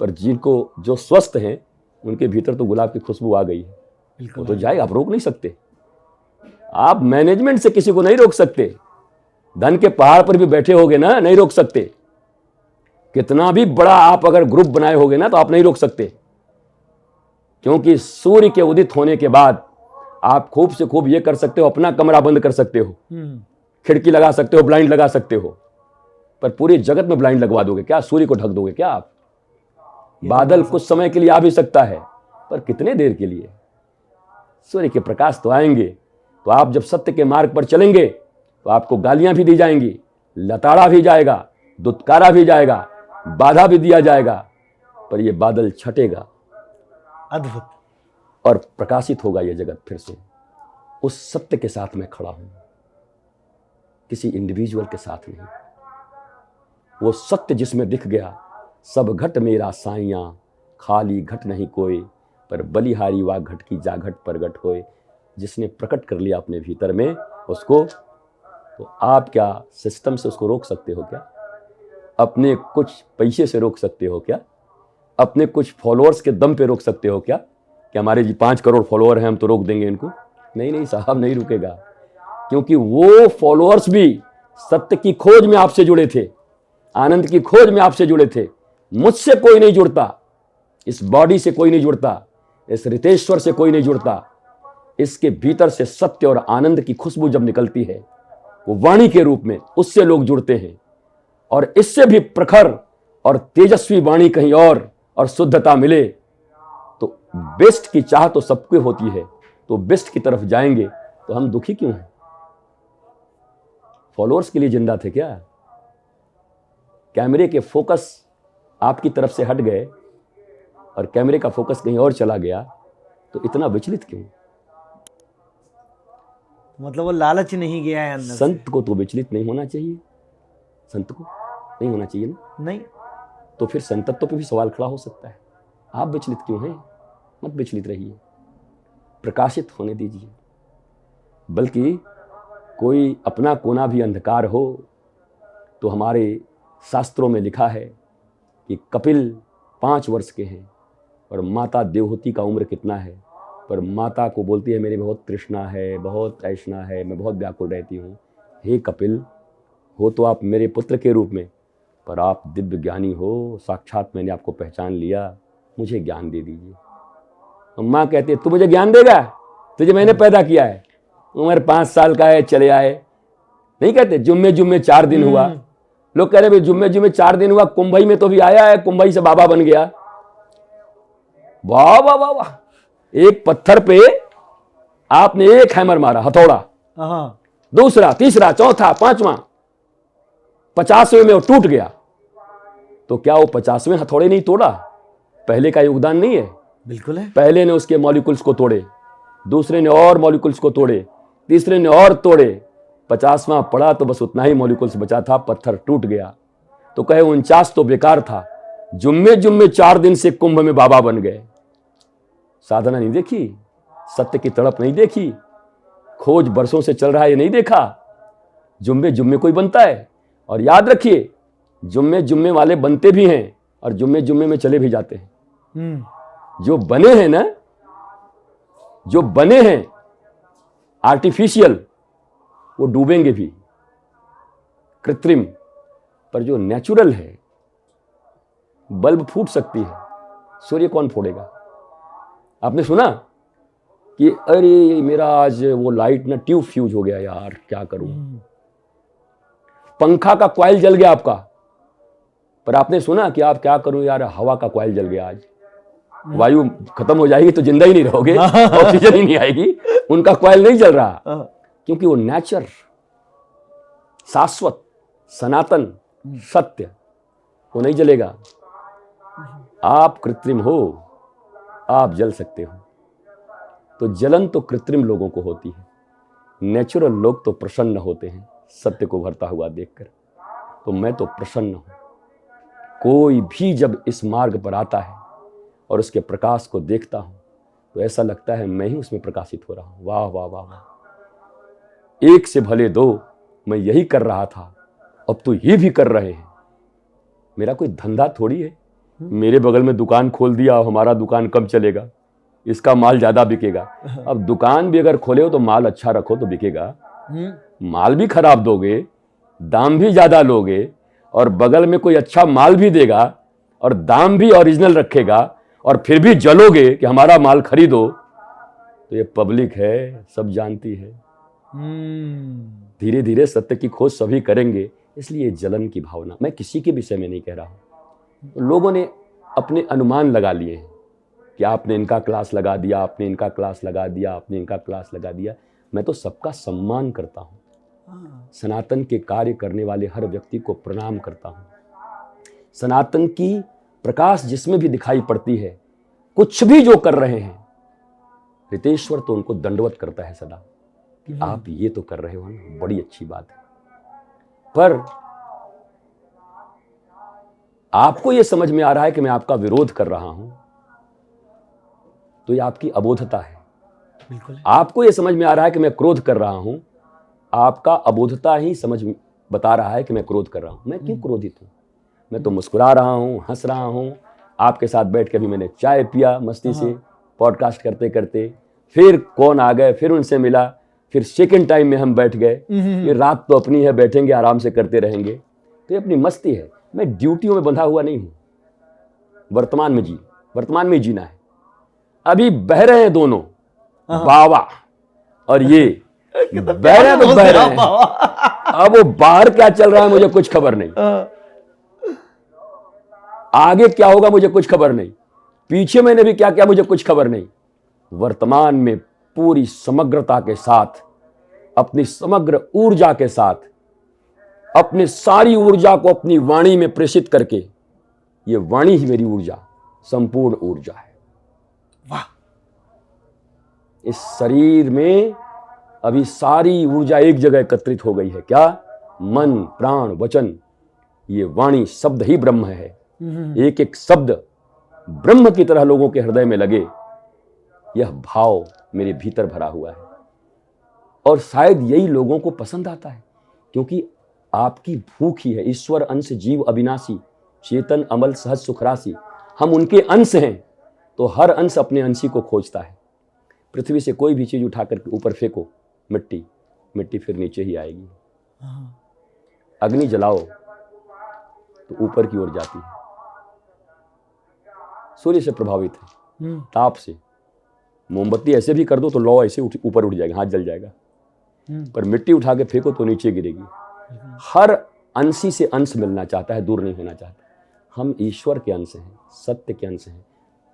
पर जिनको जो स्वस्थ हैं उनके भीतर तो गुलाब की खुशबू आ गई है। वो तो जाए, आप रोक नहीं सकते। आप मैनेजमेंट से किसी को नहीं रोक सकते। धन के पहाड़ पर भी बैठे होगे ना, नहीं रोक सकते। कितना भी बड़ा आप अगर ग्रुप बनाए होगे ना तो आप नहीं रोक सकते, क्योंकि सूर्य के उदित होने के बाद आप खूब से खूब ये कर सकते हो, अपना कमरा बंद कर सकते हो, खिड़की लगा सकते हो, ब्लाइंड लगा सकते हो, पर पूरे जगत में ब्लाइंड लगवा दोगे क्या? सूर्य को ढक दोगे क्या आप? बादल कुछ समय के लिए आ भी सकता है, पर कितने देर के लिए? सूर्य के प्रकाश तो आएंगे। तो आप जब सत्य के मार्ग पर चलेंगे तो आपको गालियां भी दी जाएंगी, लताड़ा भी जाएगा, दुत्कारा भी जाएगा, बाधा भी दिया जाएगा, पर यह बादल छटेगा, अद्भुत, और प्रकाशित होगा यह जगत फिर से। उस सत्य के साथ मैं खड़ा हूं, किसी इंडिविजुअल के साथ नहीं। वो सत्य जिसमें दिख गया, सब घट मेरा साइयां, खाली घट नहीं कोई, पर बलिहारी वा घट की जाघट प्रगट होए। जिसने प्रकट कर लिया अपने भीतर में उसको, तो आप क्या सिस्टम से उसको रोक सकते हो क्या? अपने कुछ पैसे से रोक सकते हो क्या? अपने कुछ फॉलोअर्स के दम पे रोक सकते हो क्या कि हमारे जी 5 करोड़ फॉलोअर हैं, हम तो रोक देंगे इनको? नहीं नहीं साहब, नहीं रुकेगा, क्योंकि वो फॉलोअर्स भी सत्य की खोज में आपसे जुड़े थे, आनंद की खोज में आपसे जुड़े थे। मुझसे कोई नहीं जुड़ता, इस बॉडी से कोई नहीं जुड़ता, इस रितेश्वर से कोई नहीं जुड़ता। इसके भीतर से सत्य और आनंद की खुशबू जब निकलती है वो वाणी के रूप में, उससे लोग जुड़ते हैं। और इससे भी प्रखर और तेजस्वी वाणी कहीं और शुद्धता मिले तो बेस्ट की चाह तो सबको होती है, तो बेस्ट की तरफ जाएंगे। तो हम दुखी क्यों हैं? फॉलोअर्स के लिए जिंदा थे क्या? कैमरे के फोकस आपकी तरफ से हट गए और कैमरे का फोकस कहीं और चला गया, तो इतना विचलित क्यों? मतलब वो लालच नहीं गया है अंदर संत को तो विचलित नहीं होना चाहिए, संत को नहीं होना चाहिए ना। नहीं तो फिर संतत्व पे भी सवाल खड़ा हो सकता है। आप विचलित क्यों हैं? मत विचलित रहिए, प्रकाशित होने दीजिए। बल्कि कोई अपना कोना भी अंधकार हो तो हमारे शास्त्रों में लिखा है कि कपिल 5 वर्ष के हैं और माता देवहूति का उम्र कितना है, पर माता को बोलती है मेरी बहुत तृष्णा है, बहुत ऐष्णा है, मैं बहुत व्याकुल रहती हूँ। हे कपिल, हो तो आप मेरे पुत्र के रूप में, पर आप दिव्य ज्ञानी हो, साक्षात मैंने आपको पहचान लिया, मुझे ज्ञान दे दीजिए। और माँ कहती है तू मुझे ज्ञान देगा? तुझे मैंने पैदा किया है, उम्र 5 साल का है, चले आए। नहीं कहते जुम्मे जुम्मे 4 दिन हुआ। लोग कह रहे भाई जुम्मे जुम्मे 4 दिन हुआ, कुंभई में तो भी आया है, कुंभई से बाबा बन गया। वाह वाह वाह वाह, एक पत्थर पे आपने एक हैमर मारा, हथौड़ा, दूसरा, तीसरा, चौथा, 5वां, 50वें में वो टूट गया। तो क्या वो 50वें हथौड़े नहीं तोड़ा? पहले का योगदान नहीं है? बिल्कुल है। पहले ने उसके मॉलिक्यूल्स को तोड़े, दूसरे ने और मॉलिक्यूल्स को तोड़े, तीसरे ने और तोड़े, 50वां पड़ा तो बस उतना ही मॉलिक्यूल्स बचा था, पत्थर टूट गया। तो कहे 49 तो बेकार था, जुम्मे जुम्मे 4 दिन से कुंभ में बाबा बन गए। साधना नहीं देखी, सत्य की तड़प नहीं देखी, खोज बरसों से चल रहा है ये नहीं देखा, जुम्मे जुम्मे कोई बनता है। और याद रखिए, जुम्मे जुम्मे वाले बनते भी हैं और जुम्मे जुम्मे में चले भी जाते हैं। जो बने हैं ना, जो बने हैं आर्टिफिशियल, वो डूबेंगे भी, कृत्रिम। पर जो नेचुरल है, बल्ब फूट सकती है, सूर्य कौन फोड़ेगा? आपने सुना कि अरे मेरा आज वो लाइट ना ट्यूब फ्यूज हो गया यार, क्या करूं? पंखा का कॉइल जल गया आपका, पर आपने सुना कि आप क्या करूं यार, हवा का कॉइल जल गया आज। वायु खत्म हो जाएगी तो जिंदा ही नहीं रहोगे, ऑक्सीजन ही नहीं आएगी, उनका कॉइल नहीं जल रहा, हाँ, क्योंकि वो नेचर, शाश्वत, सनातन, सत्य, वो नहीं जलेगा। आप कृत्रिम हो, आप जल सकते हो। तो जलन तो कृत्रिम लोगों को होती है, नेचुरल लोग तो प्रसन्न होते हैं सत्य को भरता हुआ देखकर। तो मैं तो प्रसन्न हूं। कोई भी जब इस मार्ग पर आता है और उसके प्रकाश को देखता हूं तो ऐसा लगता है मैं ही उसमें प्रकाशित हो रहा हूं। वाह वाह वाह वाह, एक से भले दो, मैं यही कर रहा था, अब तो ये भी कर रहे हैं। मेरा कोई धंधा थोड़ी है, मेरे बगल में दुकान खोल दिया, हमारा दुकान कम चलेगा, इसका माल ज्यादा बिकेगा। अब दुकान भी अगर खोले हो तो माल अच्छा रखो तो बिकेगा। माल भी खराब दोगे, दाम भी ज्यादा लोगे, और बगल में कोई अच्छा माल भी देगा और दाम भी ओरिजिनल रखेगा, और फिर भी जलोगे कि हमारा माल खरीदो, तो ये पब्लिक है, सब जानती है। धीरे धीरे सत्य की खोज सभी करेंगे, इसलिए जलन की भावना। मैं किसी के विषय में नहीं कह रहा हूं। तो लोगों ने अपने अनुमान लगा लिए हैं कि आपने इनका क्लास लगा दिया, आपने इनका क्लास लगा दिया, आपने इनका क्लास लगा दिया। मैं तो सबका सम्मान करता हूं, सनातन के कार्य करने वाले हर व्यक्ति को प्रणाम करता हूं। सनातन की प्रकाश जिसमें भी दिखाई पड़ती है, कुछ भी जो कर रहे हैं, रितेश्वर तो उनको दंडवत करता है सदा कि आप ये तो कर रहे हो ना, बड़ी अच्छी बात है। पर आपको ये समझ में आ रहा है कि मैं आपका विरोध कर रहा हूं, तो ये आपकी अबोधता है। बिल्कुल। आपको ये समझ में आ रहा है कि मैं क्रोध कर रहा हूं, आपका अबोधता ही समझ बता रहा है कि मैं क्रोध कर रहा हूं। मैं क्यों क्रोधित हूं? मैं तो मुस्कुरा रहा हूं, हंस रहा हूं। आपके साथ बैठ के भी मैंने चाय पिया मस्ती से, पॉडकास्ट करते करते। फिर कौन आ गए, फिर उनसे मिला, फिर सेकंड टाइम में हम बैठ गए। ये रात तो अपनी है, बैठेंगे आराम से करते रहेंगे। तो ये अपनी मस्ती है। मैं ड्यूटियों में बंधा हुआ नहीं हूं। वर्तमान में ही जीना है। अभी बह रहे हैं दोनों, बाबा और ये बह रहे हैं तो बह रहे हैं। अब वो बाहर क्या चल रहा है मुझे कुछ खबर नहीं, आगे क्या होगा मुझे कुछ खबर नहीं, पीछे मैंने भी क्या किया मुझे कुछ खबर नहीं। वर्तमान में पूरी समग्रता के साथ, अपनी समग्र ऊर्जा के साथ, अपनी सारी ऊर्जा को अपनी वाणी में प्रेषित करके, ये वाणी ही मेरी ऊर्जा, संपूर्ण ऊर्जा है। वाह। इस शरीर में अभी सारी ऊर्जा एक जगह एकत्रित हो गई है। क्या? मन, प्राण, वचन, ये वाणी शब्द ही ब्रह्म है। एक एक शब्द ब्रह्म की तरह लोगों के हृदय में लगे, यह भाव मेरे भीतर भरा हुआ है। और शायद यही लोगों को पसंद आता है, क्योंकि आपकी भूख ही है। ईश्वर अंश जीव अविनाशी, चेतन अमल सहज सुखराशि। हम उनके अंश हैं, तो हर अंश अपने अंशी को खोजता है। पृथ्वी से कोई भी चीज उठाकर ऊपर फेंको, मिट्टी, मिट्टी फिर नीचे ही आएगी। अग्नि जलाओ तो ऊपर की ओर जाती है। सूर्य से प्रभावित है, ताप से। मोमबत्ती ऐसे भी कर दो तो लौ ऐसे ऊपर उठ जाएगा, हाथ जल जाएगा। पर मिट्टी उठा के फेंको तो नीचे गिरेगी। हर अंशी से अंश मिलना चाहता है, दूर नहीं होना चाहता। हम ईश्वर के अंश हैं, सत्य के अंश हैं।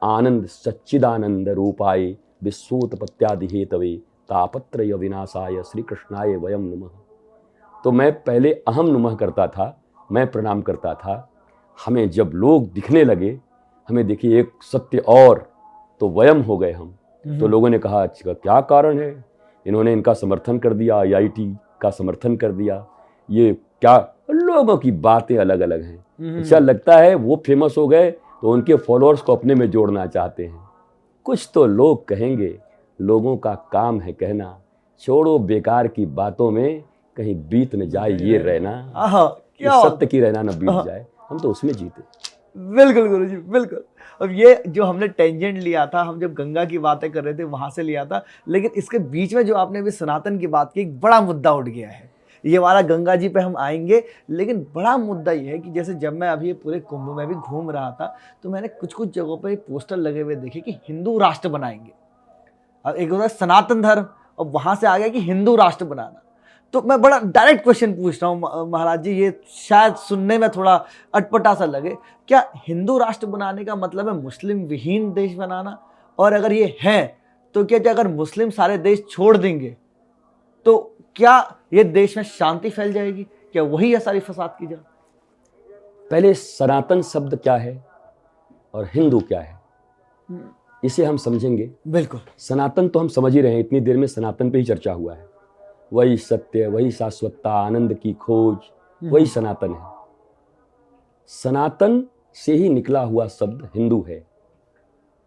आनंद सच्चिदानंद रूपाय विश्वोत्पत्त्यादि हेतवे तापत्रय विनाशाय श्री कृष्णाय वयम नमः। तो मैं पहले अहम नमः करता था, मैं प्रणाम करता था। हमें जब लोग दिखने लगे, हमें देखिए एक सत्य और, तो वयम हो गए हम। तो लोगों ने कहा अच्छा क्या कारण है, इन्होंने इनका समर्थन कर दिया, IIT का समर्थन कर दिया, ये क्या। लोगों की बातें अलग अलग हैं। अच्छा लगता है वो फेमस हो गए तो उनके फॉलोअर्स को अपने में जोड़ना चाहते हैं। कुछ तो लोग कहेंगे, लोगों का काम है कहना, छोड़ो बेकार की बातों में कहीं बीत न जाए ये रहना, ये सत्य की रहना न बीत जाए। हम तो उसमें जीते। बिल्कुल गुरुजी, बिल्कुल। अब ये जो हमने टेंजेंट लिया था, हम जब गंगा की बातें कर रहे थे वहां से लिया था, लेकिन इसके बीच में जो आपने अभी सनातन की बात की, एक बड़ा मुद्दा उठ गया है। ये हमारा गंगा जी पे हम आएंगे, लेकिन बड़ा मुद्दा ये है कि जैसे जब मैं अभी ये पूरे कुंभ में भी घूम रहा था, तो मैंने कुछ कुछ जगहों पर पोस्टर लगे हुए देखे कि हिंदू राष्ट्र बनाएंगे। अब एक होता है सनातन धर्म, और वहां से आ गया कि हिंदू राष्ट्र बनाना। तो मैं बड़ा डायरेक्ट क्वेश्चन पूछ रहा हूँ महाराज जी, ये शायद सुनने में थोड़ा अटपटा सा लगे, क्या हिंदू राष्ट्र बनाने का मतलब है मुस्लिम विहीन देश बनाना? और अगर ये है तो क्या अगर मुस्लिम सारे देश छोड़ देंगे तो क्या ये देश में शांति फैल जाएगी? क्या वही है सारी फसाद की जड़? पहले सनातन शब्द क्या है और हिंदू क्या है, इसे हम समझेंगे। बिल्कुल। सनातन तो हम समझ ही रहे हैं, इतनी देर में सनातन पे ही चर्चा हुआ है। वही सत्य, वही शाश्वतता, आनंद की खोज, वही सनातन है। सनातन से ही निकला हुआ शब्द हिंदू है।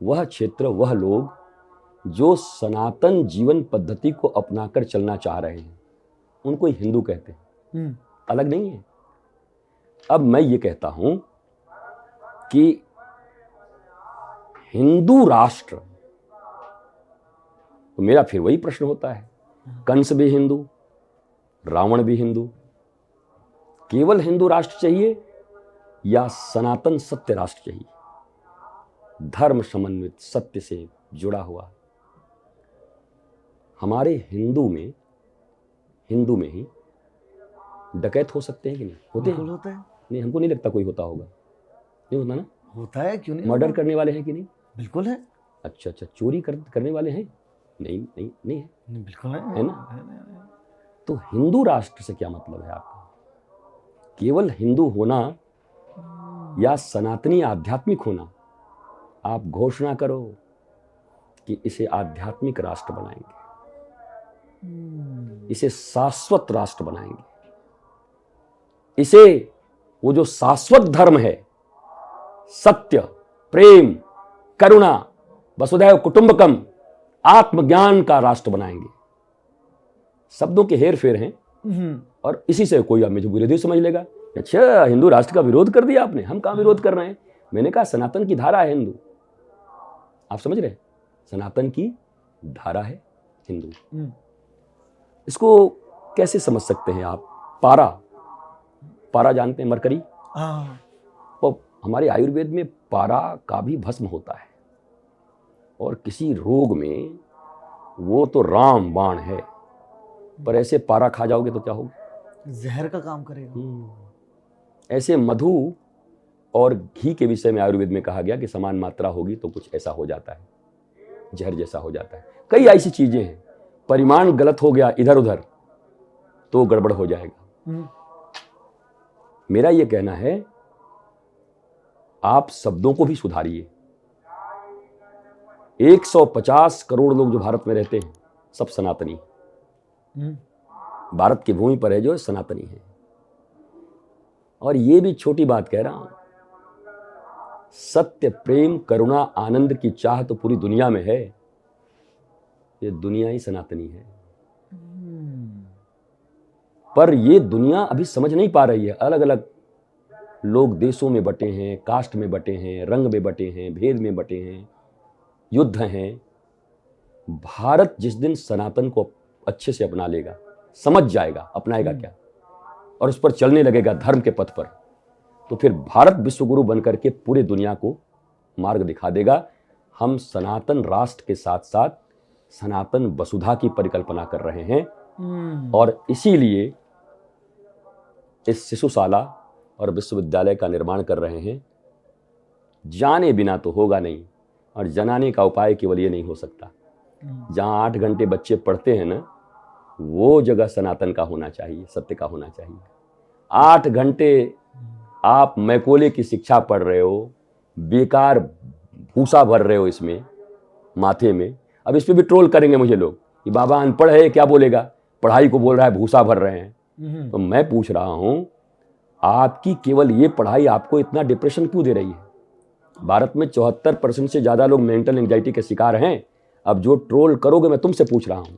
वह क्षेत्र, वह लोग जो सनातन जीवन पद्धति को अपनाकर चलना चाह रहे हैं, उनको ही हिंदू कहते हैं, अलग नहीं है। अब मैं ये कहता हूं कि हिंदू राष्ट्र, तो मेरा फिर वही प्रश्न होता है, कंस भी हिंदू, रावण भी हिंदू, केवल हिंदू राष्ट्र चाहिए या सनातन सत्य राष्ट्र चाहिए, धर्म समन्वित, सत्य से जुड़ा हुआ? हमारे हिंदू में ही डकैत हो सकते हैं कि नहीं? होते हैं? होता है। नहीं, हमको नहीं लगता कोई होता होगा। नहीं होता ना? होता है, क्यों नहीं? मर्डर करने वाले हैं कि नहीं? बिल्कुल है। अच्छा, चोरी करने वाले हैं? नहीं है। बिल्कुल है ना? तो हिंदू राष्ट्र से क्या मतलब है आपका? केवल हिंदू होना या सनातनी आध्यात्मिक होना? आप घोषणा करो कि इसे आध्यात्मिक राष्ट्र बनाएंगे, इसे शाश्वत राष्ट्र बनाएंगे, इसे वो जो शाश्वत धर्म है, सत्य, प्रेम, करुणा, वसुधैव कुटुंबकम, आत्मज्ञान का राष्ट्र बनाएंगे। शब्दों के हेर फेर हैं और इसी से कोई अब मुझे विरोधी समझ लेगा। अच्छा, हिंदू राष्ट्र का विरोध कर दिया आपने। हम कहाँ विरोध कर रहे हैं? मैंने कहा सनातन की धारा है हिंदू। आप समझ रहे हैं? सनातन की धारा है हिंदू। इसको कैसे समझ सकते हैं आप? पारा जानते हैं, मरकरी? तो हमारे आयुर्वेद में पारा का भी भस्म होता है, और किसी रोग में वो तो राम बाण है, पर ऐसे पारा खा जाओगे तो क्या होगा? जहर का काम करेगा। ऐसे मधु और घी के विषय में आयुर्वेद में कहा गया कि समान मात्रा होगी तो कुछ ऐसा हो जाता है, जहर जैसा हो जाता है। कई ऐसी चीजें हैं, परिमाण गलत हो गया इधर उधर तो गड़बड़ हो जाएगा। मेरा यह कहना है, आप शब्दों को भी सुधारिए। 150 करोड़ लोग जो भारत में रहते हैं, सब सनातनी। भारत की भूमि पर है जो सनातनी है। और ये भी छोटी बात कह रहा हूं, सत्य, प्रेम, करुणा, आनंद की चाह तो पूरी दुनिया में है। ये दुनिया ही सनातनी है, पर ये दुनिया अभी समझ नहीं पा रही है। अलग अलग लोग देशों में बटे हैं, कास्ट में बटे हैं, रंग में बटे हैं, भेद में बटे हैं, युद्ध हैं। भारत जिस दिन सनातन को अच्छे से अपना लेगा, समझ जाएगा, अपनाएगा क्या, और उस पर चलने लगेगा धर्म के पथ पर, तो फिर भारत विश्वगुरु बनकर के पूरे दुनिया को मार्ग दिखा देगा। हम सनातन राष्ट्र के साथ साथ सनातन वसुधा की परिकल्पना कर रहे हैं, और इसीलिए इस शिशुशाला और विश्वविद्यालय का निर्माण कर रहे हैं। जाने बिना तो होगा नहीं, और जनाने का उपाय केवल ये नहीं हो सकता। जहाँ 8 घंटे बच्चे पढ़ते हैं ना, वो जगह सनातन का होना चाहिए, सत्य का होना चाहिए। 8 घंटे आप मैकोले की शिक्षा पढ़ रहे हो, बेकार भूसा भर रहे हो इसमें माथे में। अब इस पे भी ट्रोल करेंगे मुझे लोग कि बाबा अनपढ़ है, क्या बोलेगा, पढ़ाई को बोल रहा है भूसा भर रहे हैं। तो मैं पूछ रहा हूं, आपकी केवल ये पढ़ाई आपको इतना डिप्रेशन क्यों दे रही है? भारत में 74% से ज्यादा लोग मेंटल एंजाइटी के शिकार हैं। अब जो ट्रोल करोगे, मैं तुमसे पूछ रहा हूं,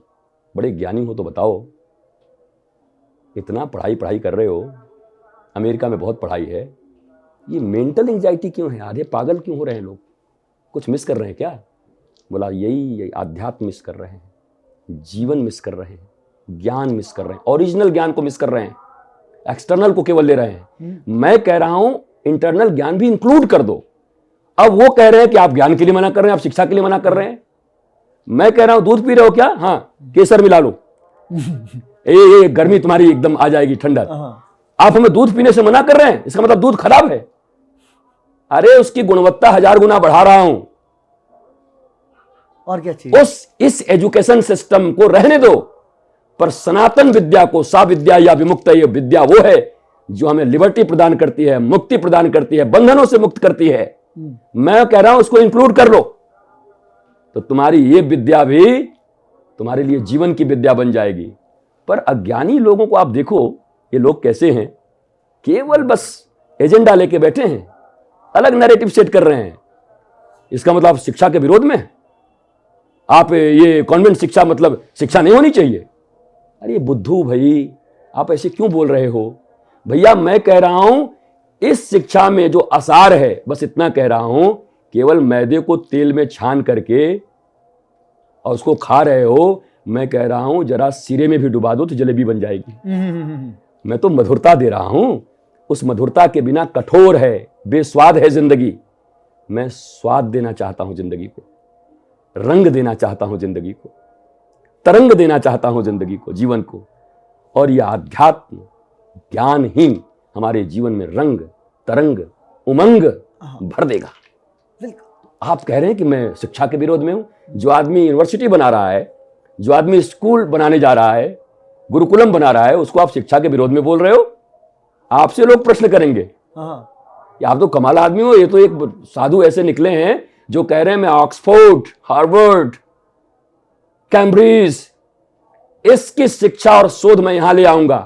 बड़े ज्ञानी हो तो बताओ, इतना पढ़ाई कर रहे हो, अमेरिका में बहुत पढ़ाई है, ये मेंटल एंजाइटी क्यों है? आधे पागल क्यों हो रहे हैं लोग? कुछ मिस कर रहे हैं क्या? बोला यही आध्यात्म मिस कर रहे हैं, जीवन मिस कर रहे हैं, ज्ञान मिस कर रहे हैं, ओरिजिनल ज्ञान को मिस कर रहे हैं, एक्सटर्नल को केवल ले रहे हैं। मैं कह रहा हूं इंटरनल ज्ञान भी इंक्लूड कर दो। अब वो कह रहे हैं कि आप ज्ञान के लिए मना कर रहे हैं, आप शिक्षा के लिए मना कर रहे हैं। मैं कह रहा हूं दूध पी रहे हो क्या? हाँ, केसर मिला लो, ये गर्मी तुम्हारी एकदम आ जाएगी, ठंडक। आप हमें दूध पीने से मना कर रहे हैं, इसका मतलब दूध खराब है। अरे उसकी गुणवत्ता 1000 गुना बढ़ा रहा हूं, और क्या चाहिए? इस एजुकेशन सिस्टम को रहने दो, पर सनातन विद्या को, सा विद्या या विमुक्त, ये विद्या वो है जो हमें लिबर्टी प्रदान करती है, मुक्ति प्रदान करती है, बंधनों से मुक्त करती है। मैं कह रहा हूं उसको इंक्लूड कर लो, तो तुम्हारी ये विद्या भी तुम्हारे लिए जीवन की विद्या बन जाएगी। पर अज्ञानी लोगों को आप देखो, ये लोग कैसे हैं, केवल बस एजेंडा लेके बैठे हैं, अलग नैरेटिव सेट कर रहे हैं। इसका मतलब आप शिक्षा के विरोध में, आप ये कॉन्वेंट शिक्षा मतलब शिक्षा नहीं होनी चाहिए। अरे बुद्धू भाई, आप ऐसे क्यों बोल रहे हो? भैया मैं कह रहा हूं इस शिक्षा में जो आसार है, बस इतना कह रहा हूं, केवल मैदे को तेल में छान करके और उसको खा रहे हो। मैं कह रहा हूं जरा सिरे में भी डुबा दो तो जलेबी बन जाएगी। मैं तो मधुरता दे रहा हूं, उस मधुरता के बिना कठोर है, बेस्वाद है जिंदगी। मैं स्वाद देना चाहता हूं जिंदगी को, रंग देना चाहता हूं जिंदगी को, तरंग देना चाहता हूं जिंदगी को, जीवन को। और यह अध्यात्म ज्ञान ही हमारे जीवन में रंग, तरंग, उमंग भर देगा। आप कह रहे हैं कि मैं शिक्षा के विरोध में हूं? जो आदमी यूनिवर्सिटी बना रहा है, जो आदमी स्कूल बनाने जा रहा है, गुरुकुलम बना रहा है, उसको आप शिक्षा के विरोध में बोल रहे हो? आपसे लोग प्रश्न करेंगे। आप तो कमाल आदमी हो। ये तो एक साधु ऐसे निकले हैं जो कह रहे हैं मैं ऑक्सफोर्ड, हार्वर्ड, कैम्ब्रिज, इसकी शिक्षा और शोध मैं यहां ले आऊंगा,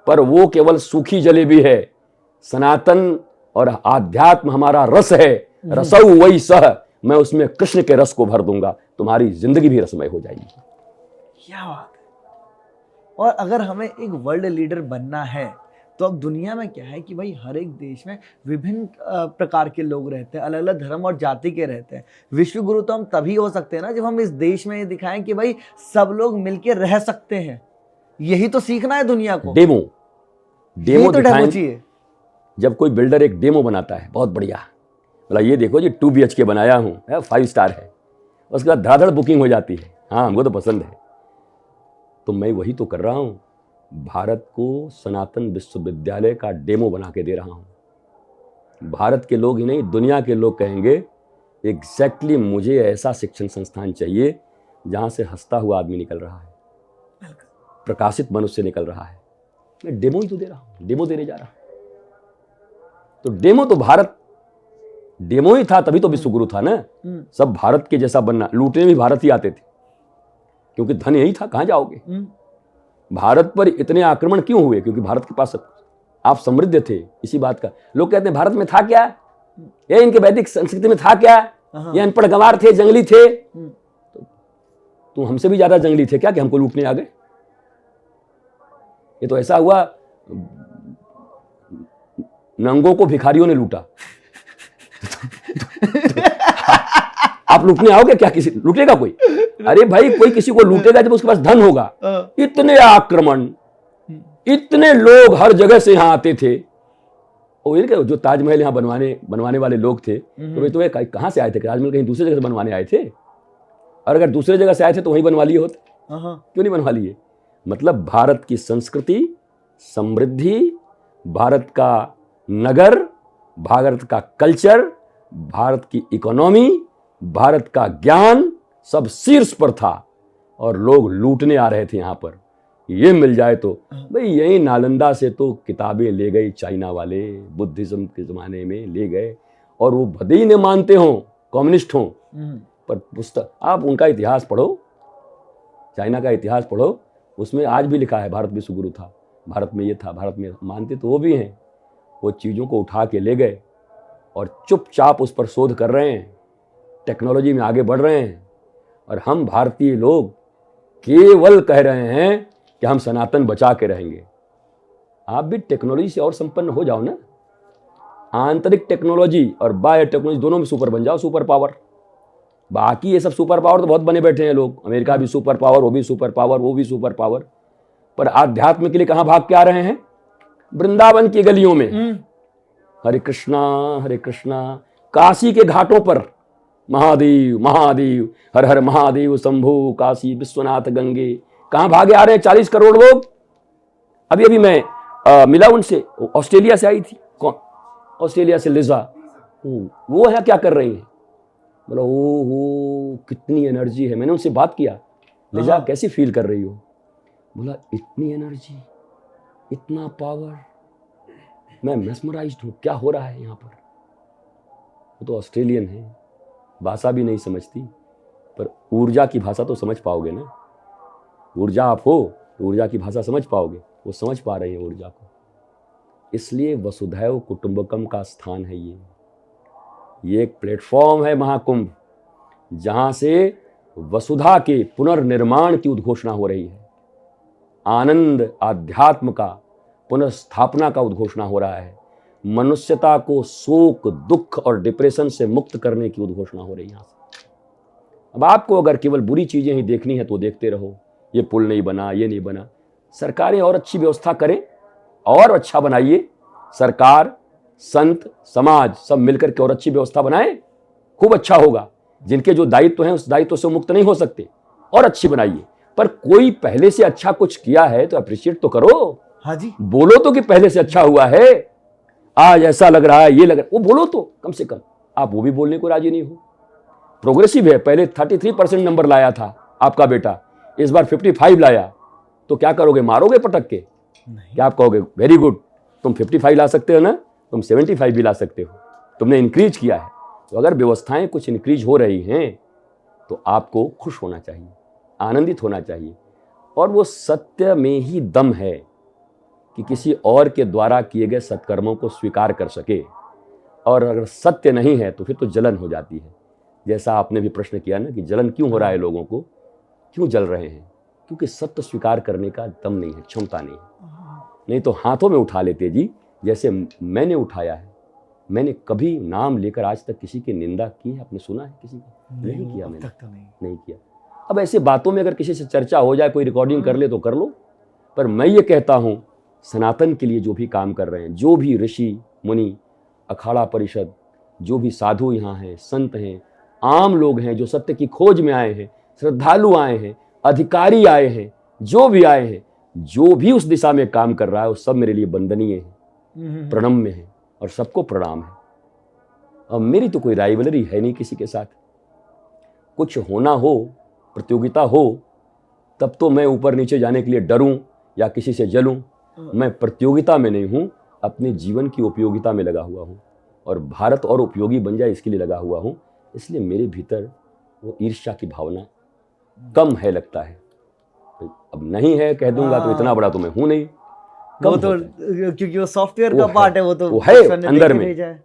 पर वो केवल सूखी जलेबी है। सनातन और आध्यात्म हमारा रस है, रसौ वही सह, मैं उसमें कृष्ण के रस को भर दूंगा, तुम्हारी जिंदगी भी रसमय हो जाएगी। क्या बात है। और अगर हमें एक वर्ल्ड लीडर बनना है तो अब दुनिया में क्या है कि भाई हर एक देश में विभिन्न प्रकार के लोग रहते हैं, अलग अलग धर्म और जाति के रहते हैं। विश्व गुरु तो हम तभी हो सकते हैं ना जब हम इस देश में ये दिखाएं कि भाई सब लोग मिलकर रह सकते हैं। यही तो सीखना है दुनिया को। डेमो तो डेमो चाहिए। जब कोई बिल्डर एक डेमो बनाता है बहुत बढ़िया, बोला ये देखो जी 2 BHK बनाया हूं, 5 स्टार है, उसके बाद धड़ाधड़ बुकिंग हो जाती है, हाँ हमको तो पसंद है। तो मैं वही तो कर रहा हूं, भारत को सनातन विश्वविद्यालय का डेमो बना के दे रहा हूं। भारत के लोग ही नहीं, दुनिया के लोग कहेंगे एग्जैक्टली मुझे ऐसा शिक्षण संस्थान चाहिए जहां से हंसता हुआ आदमी निकल रहा है, प्रकाशित मनुष्य निकल रहा है। मैं डेमो ही तो दे रहा हूं, डेमो देने जा रहा हूं। तो डेमो तो भारत डेमो ही था, तभी तो विश्वगुरु था ना। सब भारत के जैसा बनना, लूटने भी भारत ही आते थे, क्योंकि धन यही था, कहां जाओगे। भारत पर इतने आक्रमण क्यों हुए? क्योंकि भारत के पास आप समृद्ध थे। इसी बात का लोग कहते हैं भारत में था क्या, ये इनके वैदिक संस्कृति में था क्या, ये अनपढ़ गंवार थे, जंगली थे। तो हमसे भी ज्यादा जंगली थे क्या कि हमको लूटने आ गए? ये तो ऐसा हुआ नंगों को भिखारियों ने लूटा। आप लूटने आओगे क्या? किसी लूटेगा कोई? अरे भाई कोई किसी को लूटेगा जब उसके पास धन होगा। इतने आक्रमण, इतने लोग हर जगह से यहां आते थे। और जो ताजमहल यहां बनवाने वाले लोग थे, तो वे तो कहां से आए थे? ताजमहल कहीं दूसरी जगह से बनवाने आए थे? और अगर दूसरी जगह से आए थे तो वहीं बनवा लिए होते, क्यों नहीं बनवा लिए? मतलब भारत की संस्कृति, समृद्धि, भारत का नगर, भारत का कल्चर, भारत की इकोनॉमी, भारत का ज्ञान सब शीर्ष पर था और लोग लूटने आ रहे थे यहां पर। ये मिल जाए तो भाई, यही नालंदा से तो किताबें ले गए चाइना वाले, बुद्धिज्म के जमाने में ले गए, और वो भले ही नहीं मानते हों, कम्युनिस्ट हों, पर पुस्तक आप उनका इतिहास पढ़ो, चाइना का इतिहास पढ़ो, उसमें आज भी लिखा है भारत विश्वगुरु था, भारत में ये था, भारत में मानते तो वो भी हैं। वो चीज़ों को उठा के ले गए और चुपचाप उस पर शोध कर रहे हैं, टेक्नोलॉजी में आगे बढ़ रहे हैं। और हम भारतीय लोग केवल कह रहे हैं कि हम सनातन बचा के रहेंगे। आप भी टेक्नोलॉजी से और संपन्न हो जाओ ना, आंतरिक टेक्नोलॉजी और बाह्य टेक्नोलॉजी दोनों में सुपर बन जाओ, सुपर पावर। बाकी ये सब सुपर पावर तो बहुत बने बैठे हैं लोग, अमेरिका भी सुपर पावर, वो भी सुपर पावर, वो भी सुपर पावर, पर आध्यात्म के लिए कहां भाग के आ रहे हैं? वृंदावन की गलियों में हरे कृष्णा, काशी के घाटों पर महादेव महादेव, हर हर महादेव शंभु, काशी विश्वनाथ गंगे, कहां भागे आ रहे हैं 40 करोड़ लोग। अभी मैं मिला उनसे, ऑस्ट्रेलिया से आई थी। कौन? ऑस्ट्रेलिया से लिजा। वो है क्या कर रही है? बोला ओ हो कितनी एनर्जी है। मैंने उनसे बात किया, लिजा कैसी फील कर रही हो? बोला इतनी एनर्जी, इतना पावर, मैं मेस्मराइज्ड हूँ, क्या हो रहा है यहाँ पर। वो तो ऑस्ट्रेलियन है, भाषा भी नहीं समझती, पर ऊर्जा की भाषा तो समझ पाओगे ना। ऊर्जा आप हो तो ऊर्जा की भाषा समझ पाओगे। वो समझ पा रहे हैं ऊर्जा को। इसलिए वसुधैव कुटुंबकम का स्थान है ये एक प्लेटफॉर्म है महाकुंभ, जहाँ से वसुधा के पुनर्निर्माण की उद्घोषणा हो रही है। आनंद आध्यात्म का पुनर्स्थापना का उद्घोषणा हो रहा है। मनुष्यता को शोक, दुख और डिप्रेशन से मुक्त करने की उद्घोषणा हो रही है यहाँ से। अब आपको अगर केवल बुरी चीजें ही देखनी है तो देखते रहो, ये पुल नहीं बना, ये नहीं बना। सरकारें और अच्छी व्यवस्था करें और अच्छा बनाइए। सरकार, संत, समाज सब मिलकर के और अच्छी व्यवस्था बनाएं, खूब अच्छा होगा। जिनके जो दायित्व हैं उस दायित्व से मुक्त नहीं हो सकते, और अच्छी बनाइए। पर कोई पहले से अच्छा कुछ किया है तो अप्रिशिएट तो करो। हाँ जी, बोलो तो कि पहले से अच्छा हुआ है, आज ऐसा लग रहा है, ये लग रहा है, वो बोलो तो कम से कम। आप वो भी बोलने को राजी नहीं हो। प्रोग्रेसिव है, पहले 33% नंबर लाया था आपका बेटा, इस बार 55 लाया, तो क्या करोगे? मारोगे पटक के? क्या आप कहोगे वेरी गुड, तुम 55 ला सकते हो ना, तुम 75 भी ला सकते हो, तुमने इंक्रीज किया है। तो अगर व्यवस्थाएं कुछ इंक्रीज हो रही हैं तो आपको खुश होना चाहिए, आनंदित होना चाहिए। और वो सत्य में ही दम है कि किसी और के द्वारा किए गए सत्कर्मों को स्वीकार कर सके। और अगर सत्य नहीं है तो फिर तो जलन हो जाती है। जैसा आपने भी प्रश्न किया ना कि जलन क्यों हो रहा है लोगों को, क्यों जल रहे हैं? क्योंकि सत्य स्वीकार करने का दम नहीं है, क्षमता नहीं है। नहीं तो हाथों में उठा लेते जी, जैसे मैंने उठाया है। मैंने कभी नाम लेकर आज तक किसी की निंदा की है? आपने सुना है किसी की? नहीं किया मैंने, तक तो नहीं किया। अब ऐसे बातों में अगर किसी से चर्चा हो जाए, कोई रिकॉर्डिंग कर ले तो कर लो। पर मैं ये कहता हूँ, सनातन के लिए जो भी काम कर रहे हैं, जो भी ऋषि मुनि, अखाड़ा परिषद, जो भी साधु यहाँ हैं, संत हैं, आम लोग हैं जो सत्य की खोज में आए हैं, श्रद्धालु आए हैं, अधिकारी आए हैं, जो भी आए हैं, जो भी उस दिशा में काम कर रहा है, वो सब मेरे लिए वंदनीय है, प्रणम्य है, और सबको प्रणाम है। अब मेरी तो कोई राइवलरी है नहीं किसी के साथ। कुछ होना हो, प्रतियोगिता हो, तब तो मैं ऊपर नीचे जाने के लिए डरूं या किसी से जलूं। मैं प्रतियोगिता में नहीं हूं, अपने जीवन की उपयोगिता में लगा हुआ हूं, और भारत और उपयोगी बन जाए इसके लिए लगा हुआ हूं। इसलिए मेरे भीतर वो ईर्ष्या की भावना कम है लगता है। अब नहीं है कह दूंगा तो इतना बड़ा तो मैं हूं नहीं। वो तो क्योंकि वो सॉफ्टवेयर का पार्ट है, वो तो वो है अंदर में,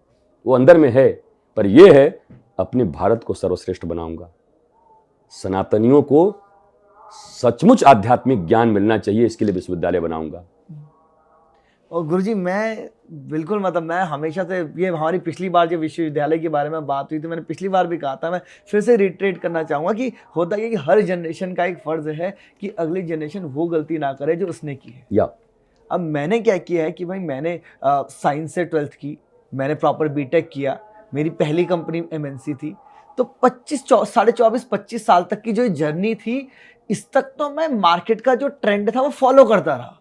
वो अंदर में है। पर ये है, अपने भारत को सर्वश्रेष्ठ बनाऊंगा। सनातनियों को सचमुच आध्यात्मिक ज्ञान मिलना चाहिए, इसके लिए विश्वविद्यालय बनाऊंगा। और गुरुजी मैं बिल्कुल, मतलब मैं हमेशा से, ये हमारी पिछली बार जब विश्वविद्यालय के बारे में बात हुई तो मैंने पिछली बार भी कहा था, मैं फिर से रिट्रेट करना चाहूँगा कि होता है कि हर जनरेशन का एक फ़र्ज़ है कि अगली जनरेशन वो गलती ना करे जो उसने की है। या अब मैंने क्या किया है कि भाई मैंने साइंस से 12th की, मैंने प्रॉपर बीटेक किया, मेरी पहली कंपनी एमएनसी थी। तो 24-25 साल तक की जो जर्नी थी, इस तक तो मैं मार्केट का जो ट्रेंड था वो फॉलो करता रहा,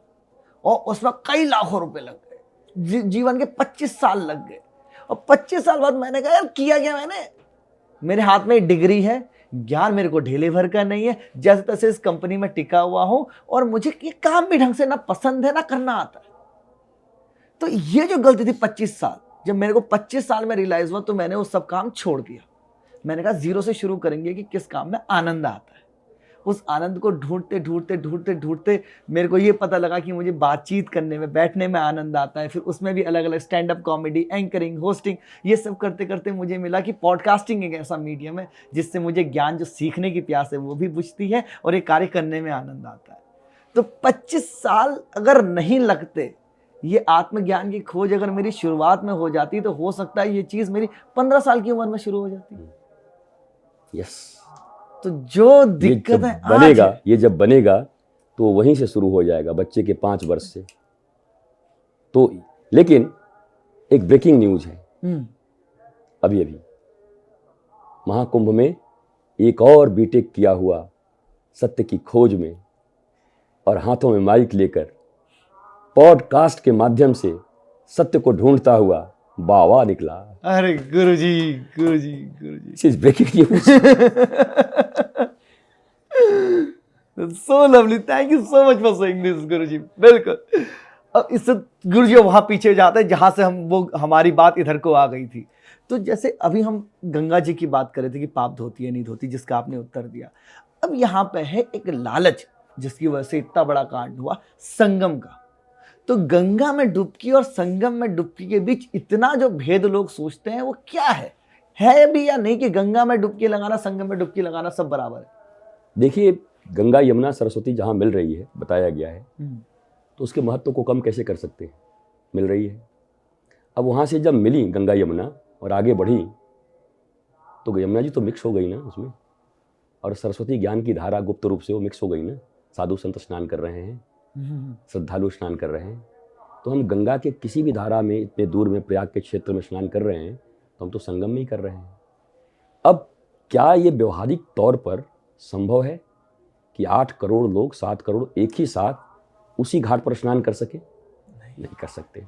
और उसमें कई लाखों रुपए लग गए। जीवन के 25 साल लग गए। और 25 साल बाद मैंने कहा यार किया क्या मैंने? मेरे हाथ में डिग्री है, ज्ञान मेरे को ढेले भर का नहीं है, जैसे तैसे इस कंपनी में टिका हुआ हूं, और मुझे ये काम भी ढंग से ना पसंद है ना करना आता है। तो ये जो गलती थी 25 साल, जब मेरे को 25 साल में रियलाइज हुआ तो मैंने वो सब काम छोड़ दिया। मैंने कहा जीरो से शुरू करेंगे कि किस काम में आनंद आता है। उस आनंद को ढूंढते ढूंढते ढूंढते ढूंढते मेरे को ये पता लगा कि मुझे बातचीत करने में, बैठने में आनंद आता है। फिर उसमें भी अलग अलग stand up comedy, anchoring, hosting, ये सब करते करते मुझे मिला कि पॉडकास्टिंग एक ऐसा मीडियम है जिससे मुझे ज्ञान, जो सीखने की प्यास है वो भी बुझती है, और ये कार्य करने में आनंद आता है। तो 25 साल अगर नहीं लगते, ये आत्मज्ञान की खोज अगर मेरी शुरुआत में हो जाती, तो हो सकता है ये चीज़ मेरी 15 साल की उम्र में शुरू हो जाती। यस। तो जो दिक्कत है बनेगा, ये जब बनेगा तो वहीं से शुरू हो जाएगा, बच्चे के 5 वर्ष से। तो लेकिन एक ब्रेकिंग न्यूज है अभी अभी, महाकुंभ में एक और बीटेक किया हुआ सत्य की खोज में, और हाथों में माइक लेकर पॉडकास्ट के माध्यम से सत्य को ढूंढता हुआ बावा निकला। अरे गुरुजी, गुरुजी, गुरुजी। This is breaking news. So lovely, thank you so much for saying this guruji. बिल्कुल। अब इससे गुरुजी वहां पीछे जाते हैं जहां से हमारी बात इधर को आ गई थी। तो जैसे अभी हम गंगा जी की बात कर रहे थे कि पाप धोती है नहीं धोती, जिसका आपने उत्तर दिया। अब यहाँ पे है एक लालच जिसकी वजह से इतना बड़ा कांड हुआ, संगम का। तो गंगा में डुबकी और संगम में डुबकी के बीच इतना जो भेद लोग सोचते हैं वो क्या है भी या नहीं कि गंगा में डुबकी लगाना संगम में डुबकी लगाना सब बराबर है? देखिए, गंगा यमुना सरस्वती जहाँ मिल रही है, बताया गया है, तो उसके महत्व को कम कैसे कर सकते हैं? मिल रही है। अब वहाँ से जब मिली गंगा यमुना और आगे बढ़ी तो यमुना जी तो मिक्स हो गई ना उसमें, और सरस्वती ज्ञान की धारा गुप्त रूप से वो मिक्स हो गई ना। साधु संत स्नान कर रहे हैं, श्रद्धालु स्नान कर रहे हैं। तो हम गंगा के किसी भी धारा में इतने दूर में प्रयाग के क्षेत्र में स्नान कर रहे हैं तो हम तो संगम में ही कर रहे हैं। अब क्या ये व्यवहारिक तौर पर संभव है कि 8 करोड़ लोग, 7 करोड़ एक ही साथ उसी घाट पर स्नान कर सके? नहीं कर सकते।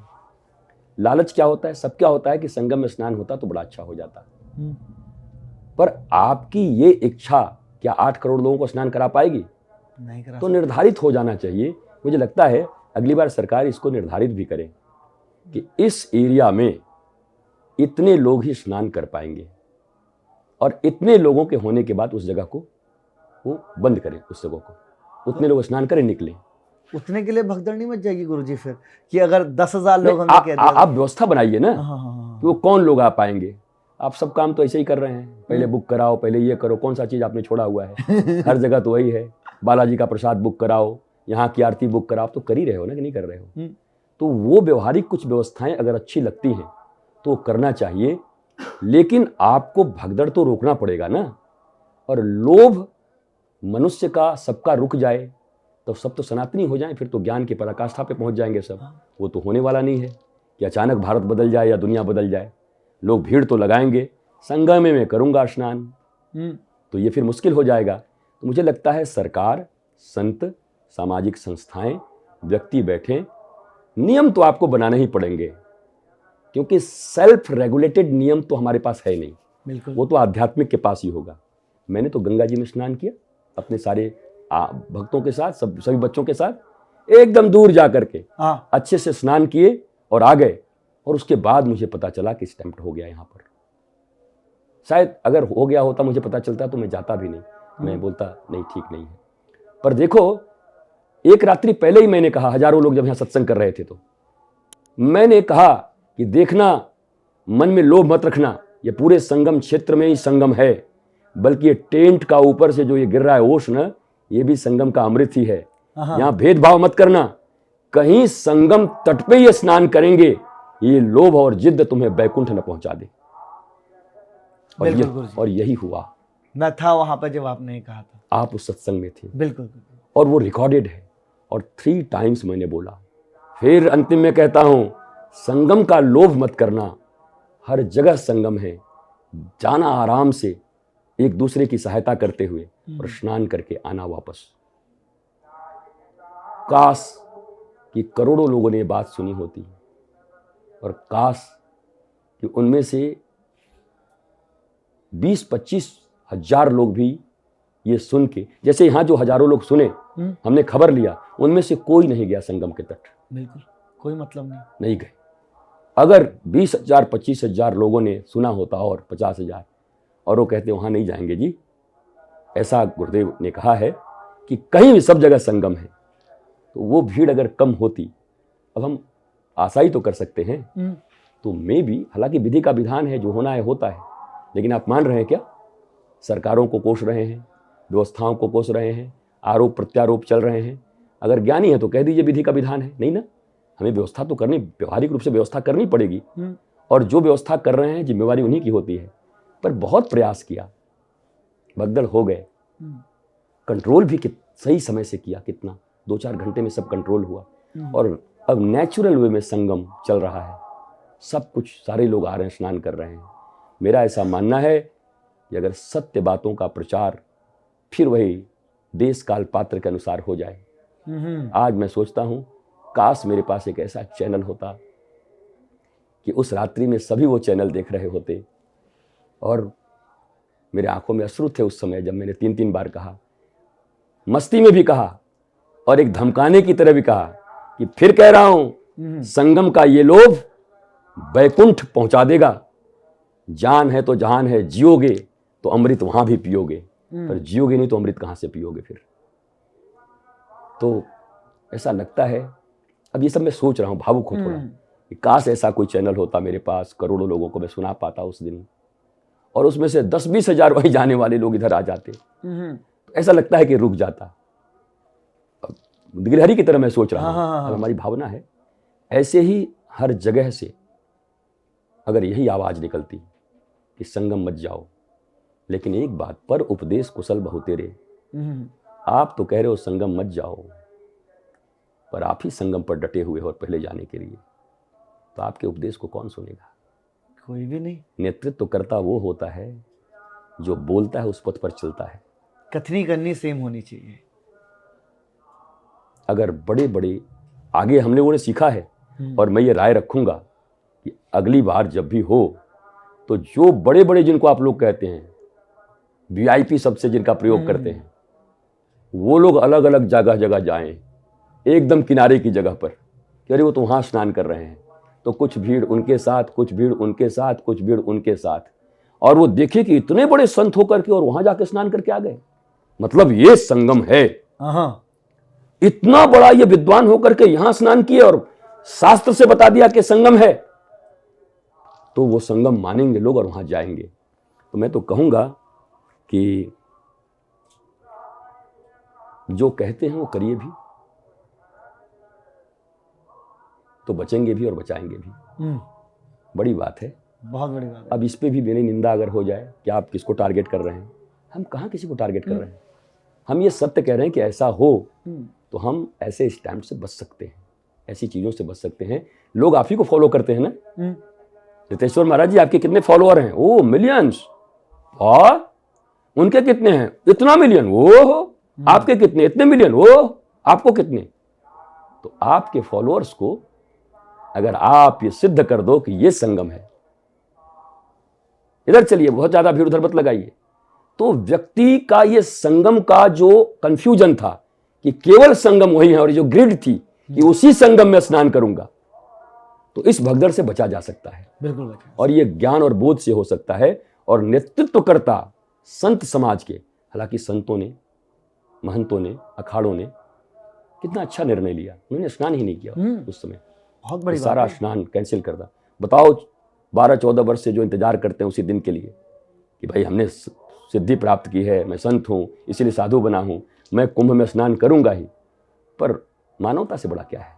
लालच क्या होता है? सब क्या होता है कि संगम में स्नान होता तो बड़ा अच्छा हो जाता, पर आपकी ये इच्छा क्या 8 करोड़ लोगों को स्नान करा पाएगी? नहीं करा। तो निर्धारित हो जाना चाहिए। मुझे लगता है अगली बार सरकार इसको निर्धारित भी करे कि इस एरिया में इतने लोग ही स्नान कर पाएंगे, और इतने लोगों के होने के बाद उस जगह को वो बंद करें, उस जगह को उतने लोग स्नान करें, निकलें। उतने के लिए भगदड़ नहीं मच जाएगी गुरुजी फिर कि अगर 10,000 लोग हमने कह दिया? आप व्यवस्था बनाइए ना हाँ। कि वो कौन लोग आ पाएंगे। आप सब काम तो ऐसे ही कर रहे हैं, पहले बुक कराओ, पहले ये करो। कौन सा चीज़ आपने छोड़ा हुआ है? हर जगह तो वही है, बालाजी का प्रसाद बुक कराओ, यहाँ की आरती बुक कराओ। आप तो कर ही रहे हो ना, कि नहीं कर रहे हो? तो वो व्यवहारिक कुछ व्यवस्थाएं अगर अच्छी लगती हैं तो करना चाहिए, लेकिन आपको भगदड़ तो रोकना पड़ेगा ना। और लोभ मनुष्य का सबका रुक जाए तो सब तो सनातनी हो जाए, फिर तो ज्ञान की पराकाष्ठा पे पहुंच जाएंगे सब। वो तो होने वाला नहीं है कि अचानक भारत बदल जाए या दुनिया बदल जाए। लोग भीड़ तो लगाएंगे, संगम में मैं करूंगा स्नान, तो ये फिर मुश्किल हो जाएगा। तो मुझे लगता है सरकार, संत, सामाजिक संस्थाएं, व्यक्ति बैठे, नियम तो आपको बनाने ही पड़ेंगे, क्योंकि सेल्फ रेगुलेटेड नियम तो हमारे पास है नहीं। बिल्कुल। वो तो आध्यात्मिक के पास ही होगा। मैंने तो गंगा जी में स्नान किया अपने सारे भक्तों के साथ, सभी बच्चों के साथ, एकदम दूर जा करके अच्छे से स्नान किए और आ गए। और उसके बाद मुझे पता चला कि स्टैम्प्ड हो गया यहाँ पर। शायद अगर हो गया होता, मुझे पता चलता तो मैं जाता भी नहीं, मैं बोलता नहीं, ठीक नहीं है। पर देखो, एक रात्रि पहले ही मैंने कहा, हजारों लोग जब यहाँ सत्संग कर रहे थे, तो मैंने कहा कि देखना, मन में लोभ मत रखना, ये पूरे संगम क्षेत्र में ही संगम है, बल्कि ये टेंट का ऊपर से जो ये गिर रहा है ओश न, ये भी संगम का अमृत ही है। यहाँ भेदभाव मत करना, कहीं संगम तट पे ये स्नान करेंगे, ये लोभ और जिद्द तुम्हें बैकुंठ न पहुंचा दे। और यही हुआ। मैं था वहां पर जब आपने कहा था, आप उस सत्संग में थे। बिल्कुल। और वो रिकॉर्डेड है, और 3 टाइम्स मैंने बोला। फिर अंतिम में कहता हूं, संगम का लोभ मत करना, हर जगह संगम है, जाना आराम से, एक दूसरे की सहायता करते हुए और स्नान करके आना वापस। काश कि करोड़ों लोगों ने बात सुनी होती, और काश कि उनमें से 20-25 हजार लोग भी ये सुन के, जैसे यहाँ जो हजारों लोग सुने, हमने खबर लिया, उनमें से कोई नहीं गया संगम के तट। बिल्कुल, कोई मतलब नहीं गए। अगर 20,000 25,000 लोगों ने सुना होता और 50,000, और वो कहते वहाँ नहीं जाएंगे जी, ऐसा गुरुदेव ने कहा है कि कहीं भी सब जगह संगम है, तो वो भीड़ अगर कम होती, अब हम आशा ही तो कर सकते हैं। तो मे भी, हालांकि विधि का विधान है, जो होना है होता है, लेकिन आप मान रहे हैं क्या? सरकारों को कोस रहे हैं, व्यवस्थाओं को कोस रहे हैं, आरोप प्रत्यारोप चल रहे हैं। अगर ज्ञानी है तो कह दीजिए विधि का विधान है, नहीं ना। हमें व्यवस्था तो करनी, व्यवहारिक रूप से व्यवस्था करनी पड़ेगी, और जो व्यवस्था कर रहे हैं जिम्मेवारी उन्हीं की होती है। पर बहुत प्रयास किया, भगदड़ हो गए, कंट्रोल भी सही समय से किया, कितना 2-4 घंटे में सब कंट्रोल हुआ। और अब नेचुरल वे में संगम चल रहा है, सब कुछ, सारे लोग आ रहे हैं, स्नान कर रहे हैं। मेरा ऐसा मानना है कि अगर सत्य बातों का प्रचार फिर वही देश काल पात्र के अनुसार हो जाए। आज मैं सोचता हूँ, काश मेरे पास एक ऐसा चैनल होता कि उस रात्रि में सभी वो चैनल देख रहे होते और मेरे आंखों में अश्रु थे उस समय जब मैंने 3-3 बार कहा, मस्ती में भी कहा और एक धमकाने की तरह भी कहा कि फिर कह रहा हूं, संगम का ये लोभ बैकुंठ पहुंचा देगा। जान है तो जहान है, जियोगे तो अमृत वहां भी पियोगे, पर जियोगे नहीं तो अमृत कहां से पियोगे फिर। तो ऐसा लगता है, अब ये सब मैं सोच रहा हूं, भावुक हूं थोड़ा, कि काश ऐसा कोई चैनल होता मेरे पास, करोड़ों लोगों को मैं सुना पाता उस दिन, और उसमें से 10-20 हजार वहीं जाने वाले लोग इधर आ जाते। तो ऐसा लगता है कि रुक जाता। गिलहरी की तरह मैं सोच रहा हूं, हमारी भावना है। ऐसे ही हर जगह से अगर यही आवाज निकलती कि संगम मत जाओ, लेकिन एक बात, पर उपदेश कुशल बहु तेरे, आप तो कह रहे हो संगम मत जाओ, पर आप ही संगम पर डटे हुए हो और पहले जाने के लिए, तो आपके उपदेश को कौन सुनेगा? कोई भी नहीं। नेतृत्व तो करता वो होता है जो बोलता है उस पथ पर चलता है। कथनी करनी सेम होनी चाहिए। अगर बड़े बड़े आगे हमने उन्हें सीखा है, और मैं ये राय रखूंगा कि अगली बार जब भी हो तो जो बड़े बड़े जिनको आप लोग कहते हैं वीआईपी शब्द से जिनका प्रयोग करते हैं, वो लोग अलग अलग जगह जगह जाएं, एकदम किनारे की जगह पर, कि अरे वो तो वहाँ स्नान कर रहे हैं, तो कुछ भीड़ उनके साथ, कुछ भीड़ उनके साथ, कुछ भीड़ उनके साथ, और वो देखे कि इतने बड़े संत होकर के और वहां जाके स्नान करके आ गए। मतलब ये संगम है, इतना बड़ा ये विद्वान होकर के यहां स्नान किए और शास्त्र से बता दिया कि संगम है, तो वो संगम मानेंगे लोग और वहां जाएंगे। तो मैं तो कहूंगा कि जो कहते हैं वो करिए भी, तो बचेंगे भी और बचाएंगे भी। बड़ी बात है, बहुत बड़ी बात है। अब इस पे भी मेरी निंदा अगर हो जाए कि आप किसको टारगेट कर रहे हैं, हम कहाँ किसी को टारगेट कर रहे हैं। हम ये सत्य कह रहे हैं कि ऐसा हो तो हम ऐसे स्टैंड से बच सकते हैं, ऐसी चीजों से बच सकते हैं। लोग आप ही को फॉलो करते हैं ना। रितेश्वर महाराज जी, आपके कितने फॉलोअर हैं? ओ मिलियंस। और उनके कितने हैं? इतना मिलियन। वो आपके कितने? इतने मिलियन। वो आपको कितने? तो आपके फॉलोअर्स को अगर आप ये सिद्ध कर दो कि ये संगम है, इधर चलिए, बहुत ज्यादा भीड़ उधर मत लगाइए, तो व्यक्ति का ये संगम का जो कंफ्यूजन था कि केवल संगम वही है और जो ग्रिड थी कि उसी संगम में स्नान करूंगा, तो इस भगदड़ से बचा जा सकता है। बिल्कुल बचा। और ये ज्ञान और बोध से हो सकता है। और नेतृत्वकर्ता संत समाज के, हालांकि संतों ने, महंतों ने, अखाड़ों ने कितना अच्छा निर्णय लिया, उन्होंने स्नान ही नहीं किया उस समय। बहुत बड़ी सारा स्नान कैंसिल कर दिया। बताओ, 12-14 वर्ष से जो इंतजार करते हैं उसी दिन के लिए कि भाई हमने सिद्धि प्राप्त की है, मैं संत हूं, इसीलिए साधु बना हूं, मैं कुंभ में स्नान करूंगा ही। पर मानवता से बड़ा क्या है?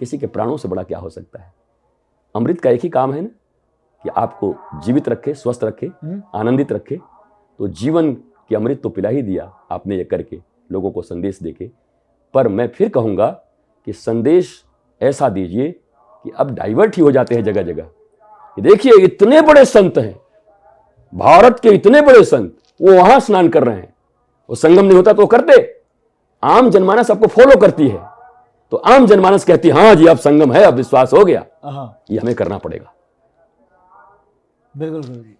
किसी के प्राणों से बड़ा क्या हो सकता है? अमृत का एक ही काम है ना, कि आपको जीवित रखे, स्वस्थ रखे, आनंदित रखे। तो जीवन की अमृत तो पिला ही दिया आपने ये करके, लोगों को संदेश देके। पर मैं फिर कहूंगा कि संदेश ऐसा दीजिए कि अब डाइवर्ट ही हो जाते हैं जगह जगह। देखिए, इतने बड़े संत हैं, भारत के इतने बड़े संत, वो वहां स्नान कर रहे हैं, वो संगम नहीं होता तो करते। आम जनमानस आपको फॉलो करती है, तो आम जनमानस कहती है हाँ जी अब संगम है, अब विश्वास हो गया, ये हमें करना पड़ेगा। बिल्कुल गुरु जी।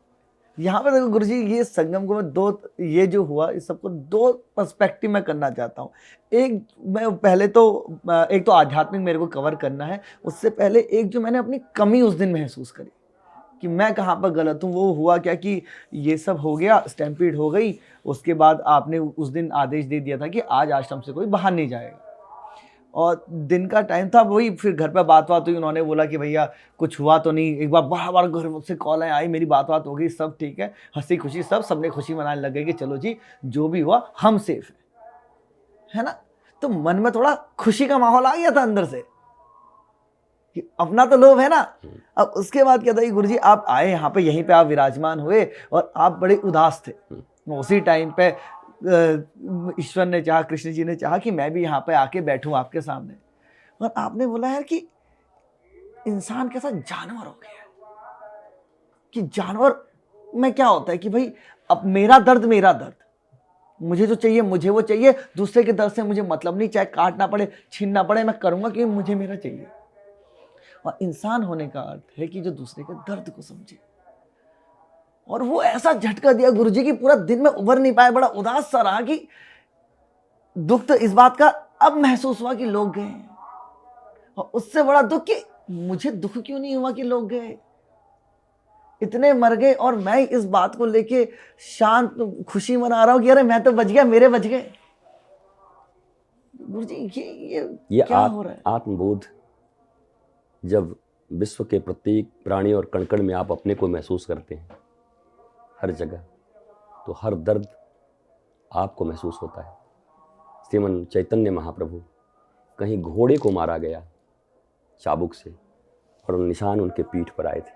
यहाँ पे देखो गुरु जी, ये संगम को मैं दो, ये जो हुआ इस सबको दो पर्सपेक्टिव में करना चाहता हूँ। एक, मैं पहले तो एक तो आध्यात्मिक मेरे को कवर करना है, उससे पहले एक जो मैंने अपनी कमी उस दिन महसूस करी कि मैं कहाँ पर गलत हूँ। वो हुआ क्या कि ये सब हो गया, स्टैम्पीड हो गई, उसके बाद आपने उस दिन आदेश दे दिया था कि आज आश्रम से कोई बाहर नहीं जाएगा, और दिन का टाइम था। वही फिर घर पे बात हुई, उन्होंने बोला कि भैया कुछ हुआ तो नहीं। एक बार बार घर मुझसे कॉल आई, मेरी बात हो गई, सब ठीक है, हंसी खुशी, सबने खुशी मनाने लग गए कि चलो जी जो भी हुआ हम सेफ है ना। तो मन में थोड़ा खुशी का माहौल आ गया था अंदर से कि अपना तो लोभ है ना। अब उसके बाद क्या था कि गुरुजी आप आए यहाँ पे, यहीं पे आप विराजमान हुए और आप बड़े उदास थे। उसी टाइम पे ईश्वर ने चाहा, कृष्ण जी ने चाहा कि मैं भी यहाँ पे आके बैठूं आपके सामने, और आपने बोला है कि इंसान के साथ जानवर हो गया है, कि जानवर में क्या होता है कि भाई अब मेरा दर्द, मुझे जो चाहिए मुझे वो चाहिए, दूसरे के दर्द से मुझे मतलब नहीं, चाहे काटना पड़े, छीनना पड़े, मैं करूंगा क्योंकि मुझे मेरा चाहिए। और इंसान होने का अर्थ है कि जो दूसरे के दर्द को समझे। और वो ऐसा झटका दिया गुरुजी की पूरा दिन में उभर नहीं पाया, बड़ा उदास सा रहा कि दुख तो इस बात का अब महसूस हुआ कि लोग गए हैं, और उससे बड़ा दुख कि मुझे दुख क्यों नहीं हुआ कि लोग गए, इतने मर गए और मैं इस बात को लेके शांत खुशी मना रहा हूं कि अरे मैं तो बच गया, मेरे बच गए। गुरुजी ये क्या हो रहा है? आत्मबोध जब विश्व के प्रत्येक प्राणी और कण कण में आप अपने को महसूस करते हैं, हर जगह, तो हर दर्द आपको महसूस होता है। श्रीमन चैतन्य महाप्रभु, कहीं घोड़े को मारा गया चाबुक से और निशान उनके पीठ पर आए थे।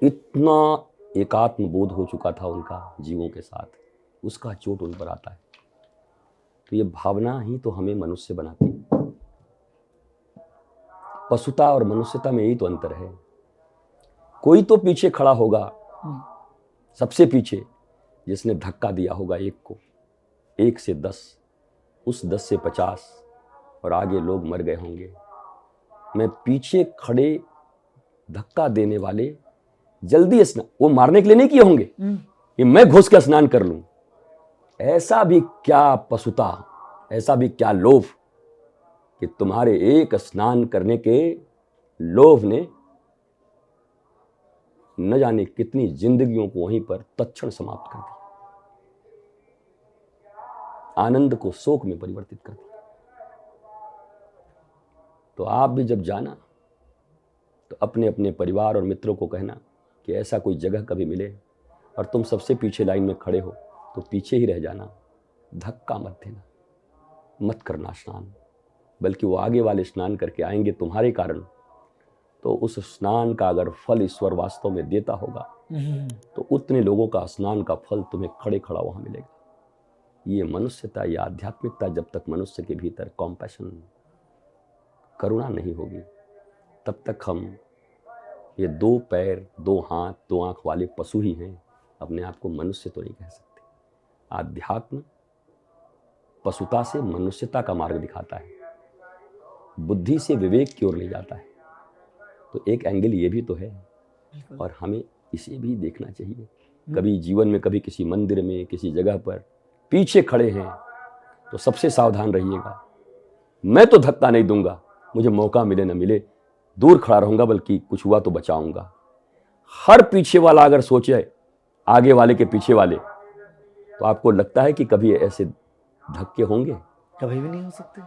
इतना एकात्म बोध हो चुका था उनका जीवों के साथ, उसका चोट उन पर आता है। तो ये भावना ही तो हमें मनुष्य बनाती है। पशुता और मनुष्यता में यही तो अंतर है। कोई तो पीछे खड़ा होगा, सबसे पीछे, जिसने धक्का दिया होगा एक को, 1 से 10, उस 10 से 50 और आगे लोग मर गए होंगे। मैं पीछे खड़े धक्का देने वाले जल्दी स्नान, वो मारने के लिए नहीं किए होंगे कि मैं घुस के स्नान कर लूं। ऐसा भी क्या पशुता, ऐसा भी क्या लोभ कि तुम्हारे एक स्नान करने के लोभ ने न जाने कितनी जिंदगियों को वहीं पर तत्क्षण समाप्त कर दिया, आनंद को शोक में परिवर्तित कर दिया। तो आप भी जब जाना तो अपने अपने परिवार और मित्रों को कहना कि ऐसा कोई जगह कभी मिले और तुम सबसे पीछे लाइन में खड़े हो तो पीछे ही रह जाना, धक्का मत देना, मत करना स्नान, बल्कि वो आगे वाले स्नान करके आएंगे तुम्हारे कारण। तो उस स्नान का अगर फल ईश्वर वास्तव में देता होगा तो उतने लोगों का स्नान का फल तुम्हें खड़े खड़ा वहां मिलेगा। ये मनुष्यता, ये आध्यात्मिकता जब तक मनुष्य के भीतर कॉम्पैशन, करुणा नहीं होगी, तब तक हम ये 2 पैर 2 हाथ 2 आंख वाले पशु ही हैं, अपने आप को मनुष्य तो नहीं कह सकते। आध्यात्म पशुता से मनुष्यता का मार्ग दिखाता है, बुद्धि से विवेक की ओर ले जाता है। तो एक एंगल ये भी तो है, और हमें इसे भी देखना चाहिए। कभी जीवन में, कभी किसी मंदिर में, किसी जगह पर पीछे खड़े हैं तो सबसे सावधान रहिएगा। मैं तो धक्का नहीं दूंगा, मुझे मौका मिले न मिले, दूर खड़ा रहूंगा, बल्कि कुछ हुआ तो बचाऊंगा। हर पीछे वाला अगर सोचे आगे वाले के पीछे वाले, तो आपको लगता है कि कभी ऐसे धक्के होंगे? कभी भी नहीं हो सकते।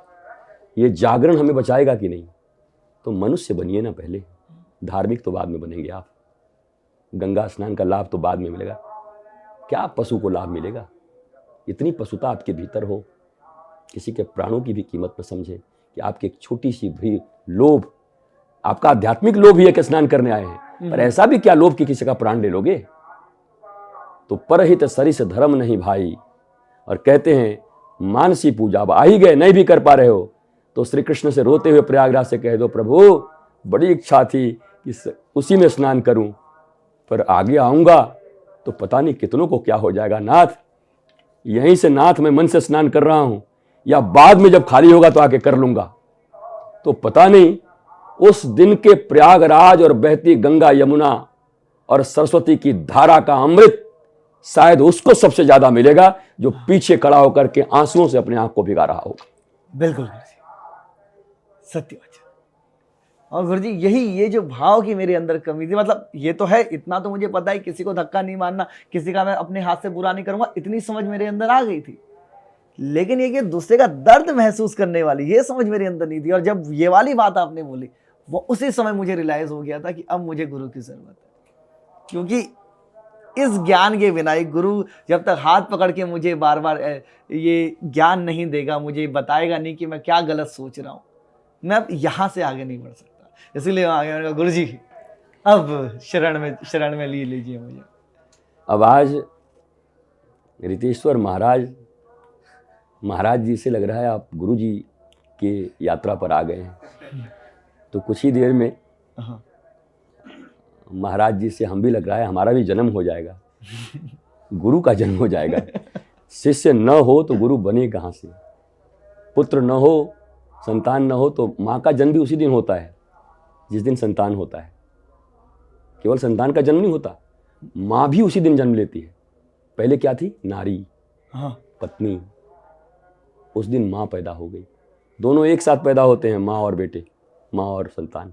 ये जागरण हमें बचाएगा कि नहीं? तो मनुष्य बनिए ना पहले, धार्मिक तो बाद में बनेंगे आप। गंगा स्नान का लाभ तो बाद में मिलेगा, क्या पशु को लाभ मिलेगा? इतनी पशुता आपके भीतर हो, किसी के प्राणों की भी कीमत न समझे कि आपकी एक छोटी सी भी लोभ, आपका आध्यात्मिक लोभ ही है कि स्नान करने आए हैं, पर ऐसा भी क्या लोभ कि किसी का प्राण ले लोगे? तो परहित सरिस धर्म नहीं भाई, और कहते हैं मानसी पूजा, अब आ ही गए, नहीं भी कर पा रहे हो तो श्री कृष्ण से रोते हुए प्रयागराज से कह दो, प्रभु बड़ी इच्छा थी कि उसी में स्नान करूं, पर आगे आऊंगा तो पता नहीं कितनों को क्या हो जाएगा। नाथ, यहीं से नाथ मैं मन से स्नान कर रहा हूं, या बाद में जब खाली होगा तो आके कर लूंगा। तो पता नहीं उस दिन के प्रयागराज और बहती गंगा यमुना और सरस्वती की धारा का अमृत शायद उसको सबसे ज्यादा मिलेगा जो पीछे खड़ा होकर के आंसुओं से अपने आंख को भिगा रहा होगा। बिल्कुल सत्य वचन। और गुरुजी यही, ये जो भाव की मेरे अंदर कमी थी, मतलब ये तो है, इतना तो मुझे पता है, किसी को धक्का नहीं मारना, किसी का मैं अपने हाथ से बुरा नहीं करूंगा, इतनी समझ मेरे अंदर आ गई थी। लेकिन ये कि दूसरे का दर्द महसूस करने वाली ये समझ मेरे अंदर नहीं थी। और जब ये वाली बात आपने बोली, वो उसी समय मुझे रियलाइज हो गया था कि अब मुझे गुरु की जरूरत है। क्योंकि इस ज्ञान के बिना, एक गुरु जब तक हाथ पकड़ के मुझे बार बार ये ज्ञान नहीं देगा, मुझे बताएगा नहीं कि मैं क्या गलत सोच रहा हूँ, मैं अब यहाँ से आगे नहीं बढ़ सकता। इसीलिए आगे मैंने कहा, गुरु जी अब शरण में लीजिए मुझे। अब आज रितेश्वर महाराज जी से लग रहा है आप गुरु जी के यात्रा पर आ गए हैं। तो कुछ ही देर में महाराज जी से हम भी लग रहा है हमारा भी जन्म हो जाएगा, गुरु का जन्म हो जाएगा। शिष्य न हो तो गुरु बने कहाँ से? पुत्र न हो, संतान न हो तो माँ का जन्म भी उसी दिन होता है। जिस दिन संतान होता है। केवल संतान का जन्म नहीं होता, माँ भी उसी दिन जन्म लेती है। पहले क्या थी? नारी, हाँ पत्नी। उस दिन माँ पैदा हो गई। दोनों एक साथ पैदा होते हैं, माँ और बेटे, माँ और संतान।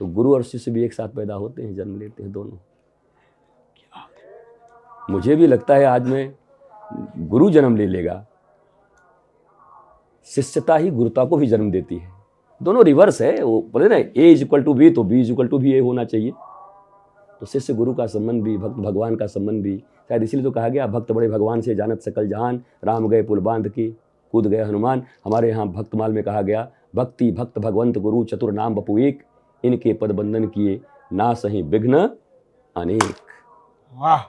तो गुरु और शिष्य भी एक साथ पैदा होते हैं, जन्म लेते हैं दोनों। मुझे भी लगता है आज में गुरु जन्म ले लेगा, शिष्यता ही गुरुता को भी जन्म देती है। दोनों रिवर्स है। वो बोले ना A = B, तो B = भी A होना चाहिए। तो शिष्य गुरु का संबंध भी, भक्त भगवान का संबंध भी, शायद इसीलिए तो कहा गया भक्त बड़े भगवान से जानत सकल जहान, राम गए पुल बांध के कूद गए हनुमान। हमारे यहाँ भक्तमाल में कहा गया भक्ति भक्त भगवंत गुरु चतुर नाम बपु एक, इनके पद बंधन किए ना सही विघ्न अनेक। वाह,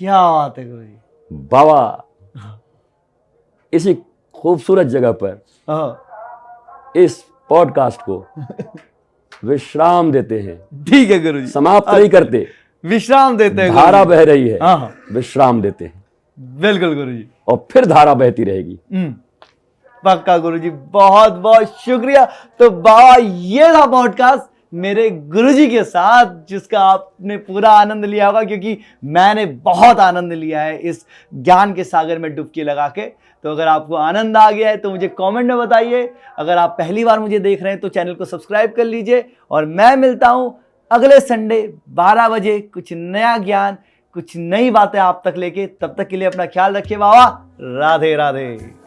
क्या बात है गुरु जी। बाबा इसी खूबसूरत जगह पर हाँ, इस पॉडकास्ट को विश्राम देते हैं। ठीक है गुरु जी, समाप्त नहीं करते, विश्राम देते हैं। धारा बह रही है, हाँ हाँ, विश्राम देते हैं बिल्कुल गुरु जी। और फिर धारा बहती रहेगी। पक्का गुरुजी, बहुत बहुत शुक्रिया। तो बाबा ये था पॉडकास्ट मेरे गुरुजी के साथ, जिसका आपने पूरा आनंद लिया होगा, क्योंकि मैंने बहुत आनंद लिया है इस ज्ञान के सागर में डुबकी लगा के। तो अगर आपको आनंद आ गया है तो मुझे कमेंट में बताइए। अगर आप पहली बार मुझे देख रहे हैं तो चैनल को सब्सक्राइब कर लीजिए। और मैं मिलता हूं अगले संडे 12 बजे, कुछ नया ज्ञान, कुछ नई बातें आप तक लेके। तब तक के लिए अपना ख्याल रखिए बाबा। राधे राधे।